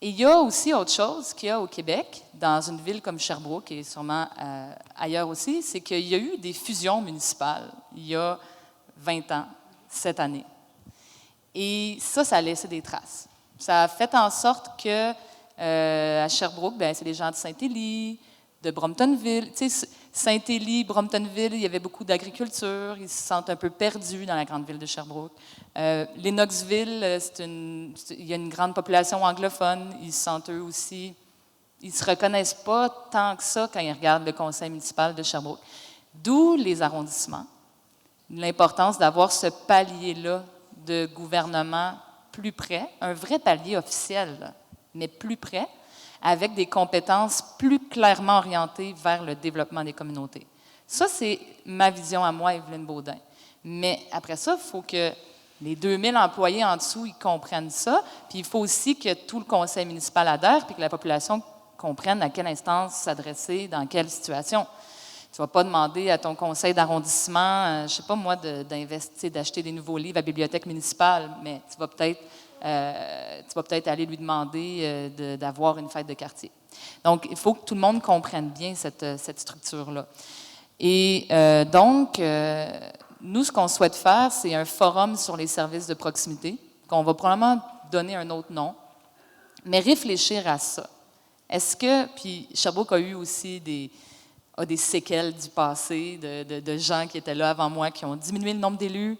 il y a aussi autre chose qu'il y a au Québec, dans une ville comme Sherbrooke et sûrement ailleurs aussi, c'est qu'il y a eu des fusions municipales il y a 20 ans, cette année. Et ça a laissé des traces. Ça a fait en sorte que à Sherbrooke, bien, c'est des gens de Saint-Élie, de Bromptonville. Tu sais, Saint-Élie, Bromptonville, il y avait beaucoup d'agriculture. Ils se sentent un peu perdus dans la grande ville de Sherbrooke. Lennoxville, il y a une grande population anglophone. Ils se sentent eux aussi... Ils ne se reconnaissent pas tant que ça quand ils regardent le conseil municipal de Sherbrooke. D'où les arrondissements. L'importance d'avoir ce palier-là de gouvernement plus près, un vrai palier officiel, là, mais plus près, avec des compétences plus clairement orientées vers le développement des communautés. Ça, c'est ma vision à moi, Evelyne Baudin. Mais après ça, il faut que les 2000 employés en dessous, ils comprennent ça. Puis il faut aussi que tout le conseil municipal adhère, puis que la population comprenne à quelle instance s'adresser, dans quelle situation. Tu ne vas pas demander à ton conseil d'arrondissement, je ne sais pas moi, d'investir, d'acheter des nouveaux livres à la bibliothèque municipale, mais tu vas peut-être aller lui demander d'avoir une fête de quartier. Donc, il faut que tout le monde comprenne bien cette structure-là. Et donc, nous, ce qu'on souhaite faire, c'est un forum sur les services de proximité, qu'on va probablement donner un autre nom, mais réfléchir à ça. Est-ce que, puis Sherbrooke a eu aussi des séquelles du passé, de gens qui étaient là avant moi, qui ont diminué le nombre d'élus,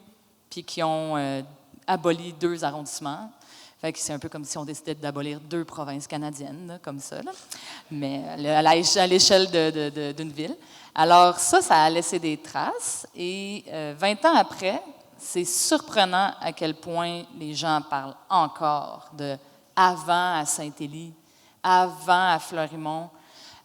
puis qui ont aboli 2 arrondissements. Fait que c'est un peu comme si on décidait d'abolir 2 provinces canadiennes, là, comme ça, là. Mais à l'échelle d'une ville. Alors ça a laissé des traces. Et 20 ans après, c'est surprenant à quel point les gens parlent encore de avant à Saint-Élie, avant à Fleurimont.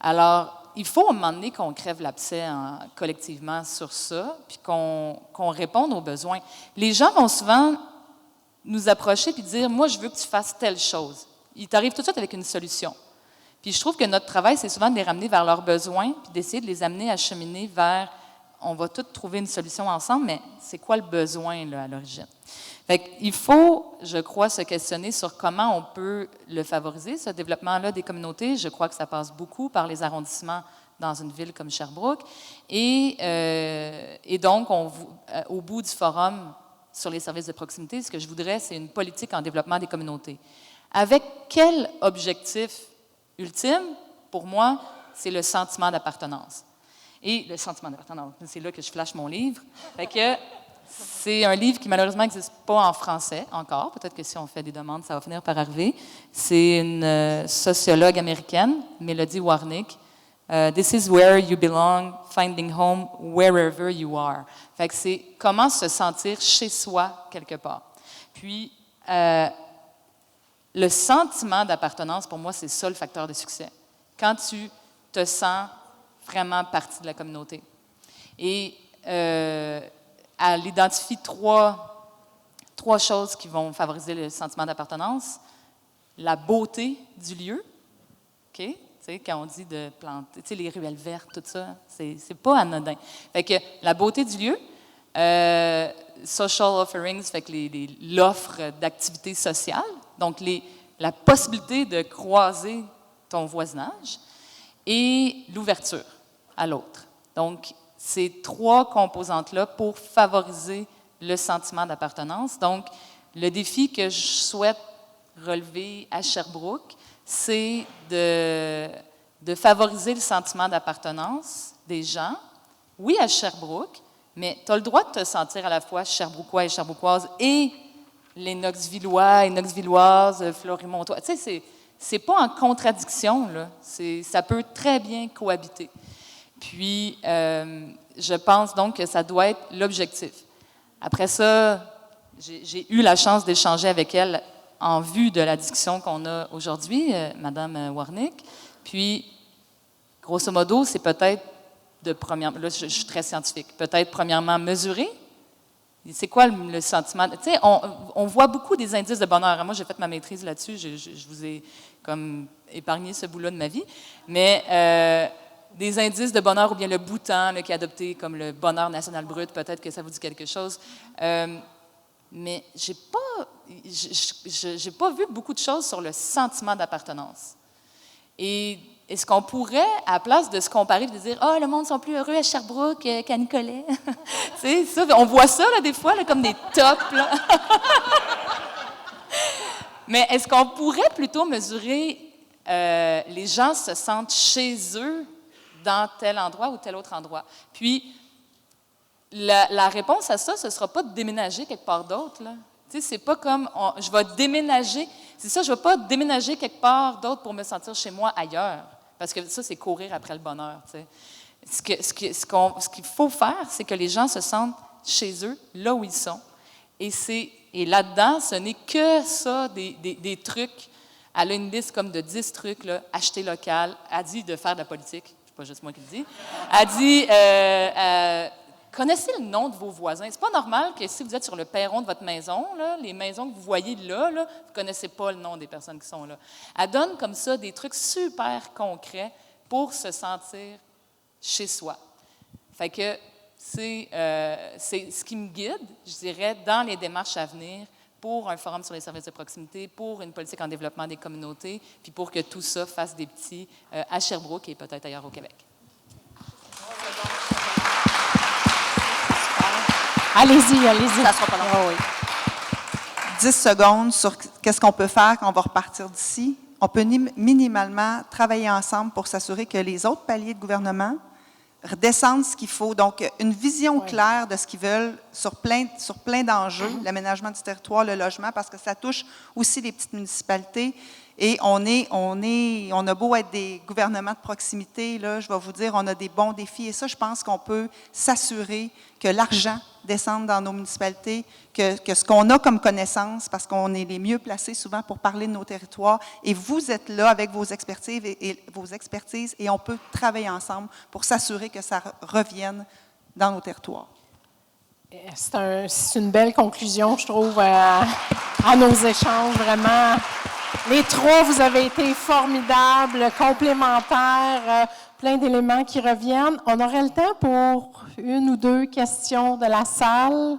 Alors, il faut à un moment donné qu'on crève l'abcès collectivement sur ça, puis qu'on réponde aux besoins. Les gens vont souvent nous approcher et dire « Moi, je veux que tu fasses telle chose ». Ils t'arrivent tout de suite avec une solution. Puis je trouve que notre travail, c'est souvent de les ramener vers leurs besoins, puis d'essayer de les amener à cheminer vers « On va tous trouver une solution ensemble, mais c'est quoi le besoin là, à l'origine ». Fait qu'il faut, je crois, se questionner sur comment on peut le favoriser, ce développement-là des communautés. Je crois que ça passe beaucoup par les arrondissements dans une ville comme Sherbrooke. Et donc, au bout du forum sur les services de proximité, ce que je voudrais, c'est une politique en développement des communautés. Avec quel objectif ultime? Pour moi, c'est le sentiment d'appartenance. Et le sentiment d'appartenance, c'est là que je flash mon livre. Fait que c'est un livre qui, malheureusement, n'existe pas en français encore. Peut-être que si on fait des demandes, ça va finir par arriver. C'est une sociologue américaine, Melody Warnick, This is where you belong, finding home wherever you are. Fait que c'est comment se sentir chez soi quelque part. Puis, le sentiment d'appartenance, pour moi, c'est ça le facteur de succès. Quand tu te sens vraiment partie de la communauté. Et elle identifie trois choses qui vont favoriser le sentiment d'appartenance. La beauté du lieu, OK? Tu sais, quand on dit de planter, tu sais, les ruelles vertes, tout ça, c'est pas anodin. Fait que la beauté du lieu, social offerings, fait que l'offre d'activités sociales, donc la possibilité de croiser ton voisinage et l'ouverture à l'autre. Donc, ces trois composantes-là pour favoriser le sentiment d'appartenance. Donc, le défi que je souhaite relever à Sherbrooke, c'est de favoriser le sentiment d'appartenance des gens, oui, à Sherbrooke, mais tu as le droit de te sentir à la fois Sherbrookois et Sherbrookoise et les Knoxvillois et Knoxvilloises, Florimontois. Tu sais, c'est pas en contradiction, là. Ça peut très bien cohabiter. Puis, je pense donc que ça doit être l'objectif. Après ça, j'ai eu la chance d'échanger avec elle en vue de la discussion qu'on a aujourd'hui, Mme Warnick. Puis, grosso modo, c'est peut-être là, je suis très scientifique, peut-être premièrement mesurer. C'est quoi le sentiment? Tu sais, on voit beaucoup des indices de bonheur. Moi, j'ai fait ma maîtrise là-dessus. Je vous ai comme épargné ce bout-là de ma vie. Mais des indices de bonheur ou bien le Bhoutan qui est adopté comme le bonheur national brut, peut-être que ça vous dit quelque chose. Mais j'ai pas vu beaucoup de choses sur le sentiment d'appartenance. Et est-ce qu'on pourrait, à la place de se comparer, de dire « Ah, le monde sont plus heureux à Sherbrooke qu'à Nicolet. » Tu sais, ça, on voit ça, là, des fois, là, comme des tops. Là. Mais est-ce qu'on pourrait plutôt mesurer les gens se sentent chez eux dans tel endroit ou tel autre endroit? Puis, la réponse à ça, ce ne sera pas de déménager quelque part d'autre, là. Tu sais, c'est pas comme je vais déménager. C'est ça, je ne vais pas déménager quelque part d'autre pour me sentir chez moi ailleurs. Parce que ça, c'est courir après le bonheur. Tu sais. Ce qu'il faut faire, c'est que les gens se sentent chez eux, là où ils sont. Et là-dedans, ce n'est que ça, des trucs. Elle a une liste comme de 10 trucs, là, acheter local. Elle dit de faire de la politique. C'est pas juste moi qui le dis. Elle dit connaissez le nom de vos voisins. C'est pas normal que si vous êtes sur le perron de votre maison, là, les maisons que vous voyez là, vous ne connaissez pas le nom des personnes qui sont là. Elle donne comme ça des trucs super concrets pour se sentir chez soi. Fait que c'est ce qui me guide, je dirais, dans les démarches à venir pour un forum sur les services de proximité, pour une politique en développement des communautés, puis pour que tout ça fasse des petits à Sherbrooke et peut-être ailleurs au Québec. Allez-y. Ça sera pas long. Oh, oui. 10 secondes sur qu'est-ce qu'on peut faire quand on va repartir d'ici. On peut minimalement travailler ensemble pour s'assurer que les autres paliers de gouvernement redescendent ce qu'il faut. Donc, une vision claire de ce qu'ils veulent sur plein d'enjeux, l'aménagement du territoire, le logement, parce que ça touche aussi les petites municipalités. Et on a beau être des gouvernements de proximité, là, je vais vous dire, on a des bons défis. Et ça, je pense qu'on peut s'assurer que l'argent descende dans nos municipalités, que ce qu'on a comme connaissances, parce qu'on est les mieux placés souvent pour parler de nos territoires, et vous êtes là avec vos expertises et on peut travailler ensemble pour s'assurer que ça revienne dans nos territoires. C'est une belle conclusion, je trouve, à nos échanges, vraiment. Les trois, vous avez été formidables, complémentaires, plein d'éléments qui reviennent. On aurait le temps pour une ou deux questions de la salle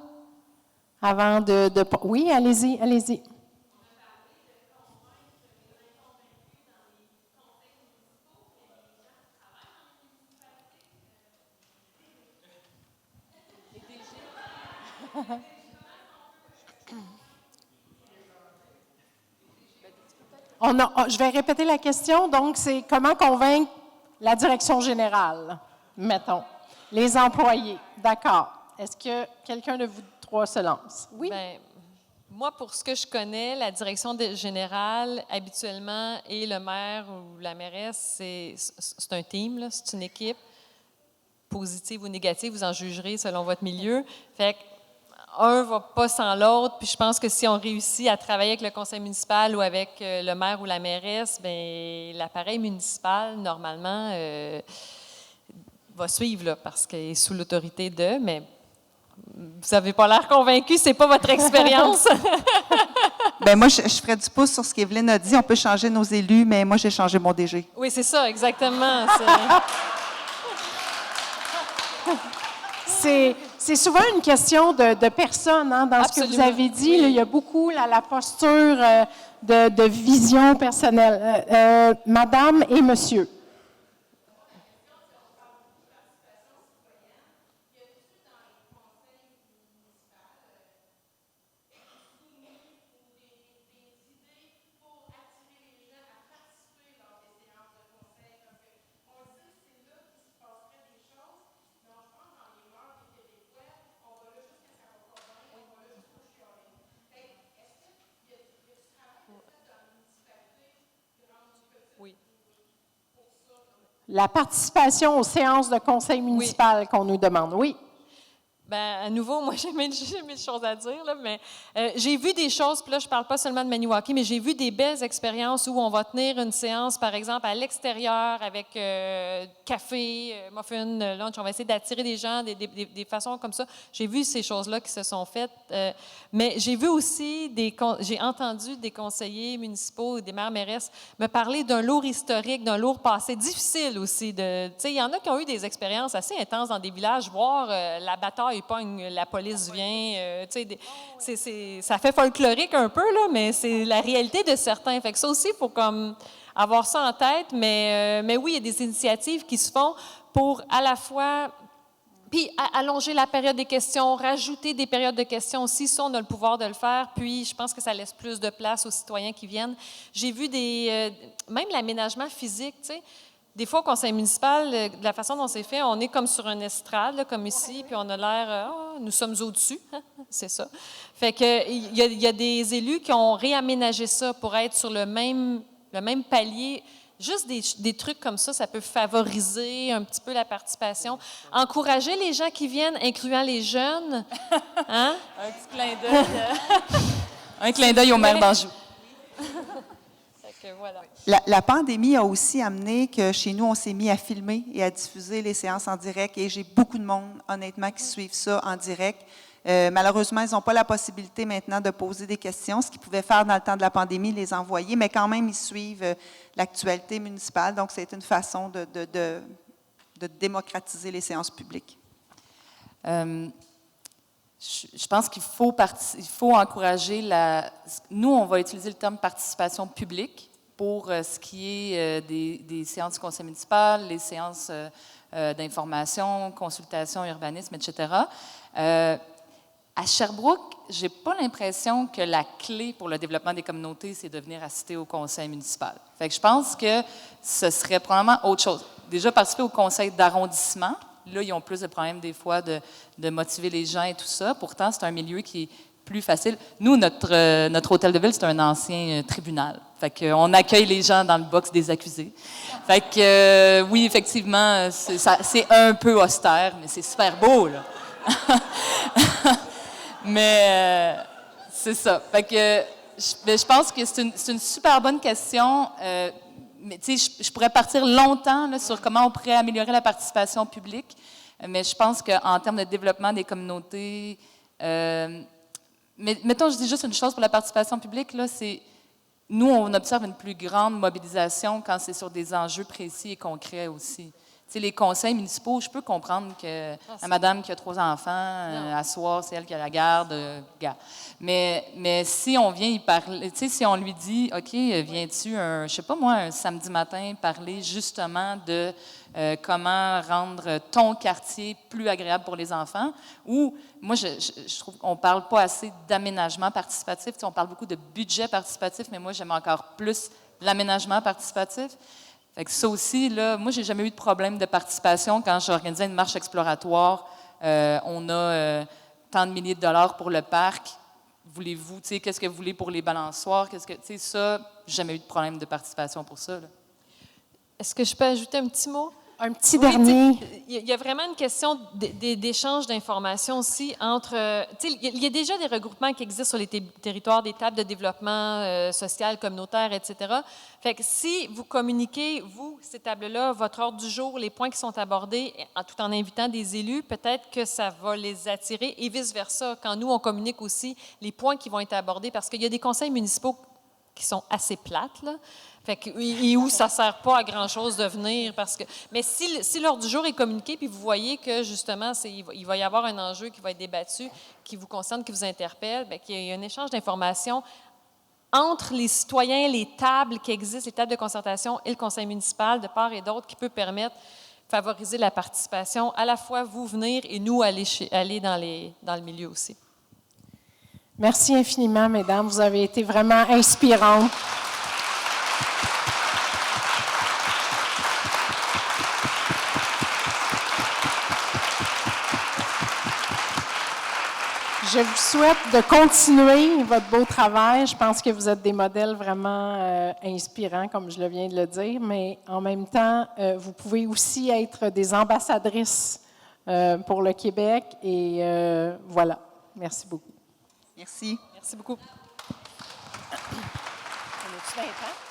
avant de... Oui, allez-y. Je vais répéter la question. Donc, c'est comment convaincre la direction générale, mettons, les employés. D'accord. Est-ce que quelqu'un de vous trois se lance? Oui? Bien, Moi, pour ce que je connais, la direction générale, habituellement, et le maire ou la mairesse, c'est un team, là, c'est une équipe, positive ou négative, vous en jugerez selon votre milieu. Fait qu'un va pas sans l'autre, puis je pense que si on réussit à travailler avec le conseil municipal ou avec le maire ou la mairesse, bien, l'appareil municipal, normalement, va suivre, là, parce qu'il est sous l'autorité de, mais vous n'avez pas l'air convaincu, c'est pas votre expérience. Bien, moi, je ferais du pouce sur ce qu'Evelyne a dit. On peut changer nos élus, mais moi, j'ai changé mon DG. Oui, c'est ça, exactement. C'est souvent une question de personne, hein, dans Absolument. ce que vous avez dit. Là, il y a beaucoup la posture de vision personnelle. Madame et monsieur. La participation aux séances de conseil municipal qu'on nous demande, oui. Bien, à nouveau, moi, j'ai mille choses à dire, là, mais j'ai vu des choses, puis là, je ne parle pas seulement de Maniwaki, mais j'ai vu des belles expériences où on va tenir une séance, par exemple, à l'extérieur avec café, muffin, lunch. On va essayer d'attirer des gens, des façons comme ça. J'ai vu ces choses-là qui se sont faites, mais j'ai vu aussi, j'ai entendu des conseillers municipaux, des maires, mairesses me parler d'un lourd historique, d'un lourd passé difficile aussi. Il y en a qui ont eu des expériences assez intenses dans des villages, voir la bataille pogne, la police vient, ça fait folklorique un peu, là, mais c'est la réalité de certains. Fait que ça aussi, il faut comme avoir ça en tête, mais oui, il y a des initiatives qui se font pour à la fois, puis allonger la période des questions, rajouter des périodes de questions aussi, ça, on a le pouvoir de le faire, puis je pense que ça laisse plus de place aux citoyens qui viennent. J'ai vu même l'aménagement physique, tu sais. Des fois, au conseil municipal, de la façon dont c'est fait, on est comme sur une estrade, là, comme ici, puis on a l'air, nous sommes au-dessus, c'est ça. Fait que il y a des élus qui ont réaménagé ça pour être sur le même palier. Juste des trucs comme ça peut favoriser un petit peu la participation. Encourager les gens qui viennent, incluant les jeunes. Hein? Un petit clin d'œil. Un clin d'œil au maire d'Anjou. Voilà. La pandémie a aussi amené que chez nous, on s'est mis à filmer et à diffuser les séances en direct. Et j'ai beaucoup de monde, honnêtement, qui suivent ça en direct. Malheureusement, ils n'ont pas la possibilité maintenant de poser des questions, ce qu'ils pouvaient faire dans le temps de la pandémie, les envoyer, mais quand même, ils suivent l'actualité municipale. Donc, c'est une façon de démocratiser les séances publiques. Je pense qu'il faut encourager Nous, on va utiliser le terme participation publique pour ce qui est des séances du conseil municipal, les séances d'information, consultation, urbanisme, etc. À Sherbrooke, je n'ai pas l'impression que la clé pour le développement des communautés, c'est de venir assister au conseil municipal. Fait que je pense que ce serait probablement autre chose. Déjà, participer au conseil d'arrondissement, là, ils ont plus de problèmes des fois de motiver les gens et tout ça. Pourtant, c'est un milieu qui est plus facile. Nous, notre hôtel de ville, c'est un ancien tribunal. Fait qu'on accueille les gens dans le box des accusés. Fait que, oui, effectivement, c'est un peu austère, mais c'est super beau, là. Mais c'est ça. Fait que je pense que c'est une super bonne question. Mais tu sais, je pourrais partir longtemps là, sur comment on pourrait améliorer la participation publique. Mais je pense qu'en termes de développement des communautés, mais mettons, je dis juste une chose pour la participation publique, là, c'est nous, on observe une plus grande mobilisation quand c'est sur des enjeux précis et concrets aussi. Tu sais, les conseils municipaux, je peux comprendre que la madame qui a 3 enfants, à soir, c'est elle qui a la garde. Mais si on vient y parler, tu sais, si on lui dit, OK, viens-tu, je sais pas moi, un samedi matin, parler justement de comment rendre ton quartier plus agréable pour les enfants, ou moi, je trouve qu'on ne parle pas assez d'aménagement participatif. Tu sais, on parle beaucoup de budget participatif, mais moi, j'aime encore plus l'aménagement participatif. Fait que ça aussi, là, moi, j'ai jamais eu de problème de participation quand j'organisais une marche exploratoire. On a tant de milliers de dollars pour le parc. voulez-vous, tu sais, qu'est-ce que vous voulez pour les balançoires, qu'est-ce que, tu sais, ça, j'ai jamais eu de problème de participation pour ça, là. Est-ce que je peux ajouter un petit mot? Un petit Oui, dernier. il y a vraiment une question d'échange d'informations aussi entre... il y a déjà des regroupements qui existent sur les territoires, des tables de développement social, communautaire, etc. Fait que si vous communiquez, vous, ces tables-là, votre ordre du jour, les points qui sont abordés, tout en invitant des élus, peut-être que ça va les attirer et vice-versa. Quand nous, on communique aussi les points qui vont être abordés, parce qu'il y a des conseils municipaux qui sont assez plates, là. Fait que, et où ça ne sert pas à grand-chose de venir. Mais si l'ordre du jour est communiqué, puis vous voyez que, justement, il va y avoir un enjeu qui va être débattu, qui vous concerne, qui vous interpelle, bien, qu'il y a un échange d'informations entre les citoyens, les tables qui existent, les tables de concertation et le conseil municipal, de part et d'autre, qui peut permettre de favoriser la participation, à la fois vous venir et nous aller dans le milieu aussi. Merci infiniment, mesdames. Vous avez été vraiment inspirantes. Je vous souhaite de continuer votre beau travail. Je pense que vous êtes des modèles vraiment inspirants, comme je viens de le dire, mais en même temps, vous pouvez aussi être des ambassadrices pour le Québec. Et voilà. Merci beaucoup. Merci. Merci beaucoup. On est-tu 20 ans?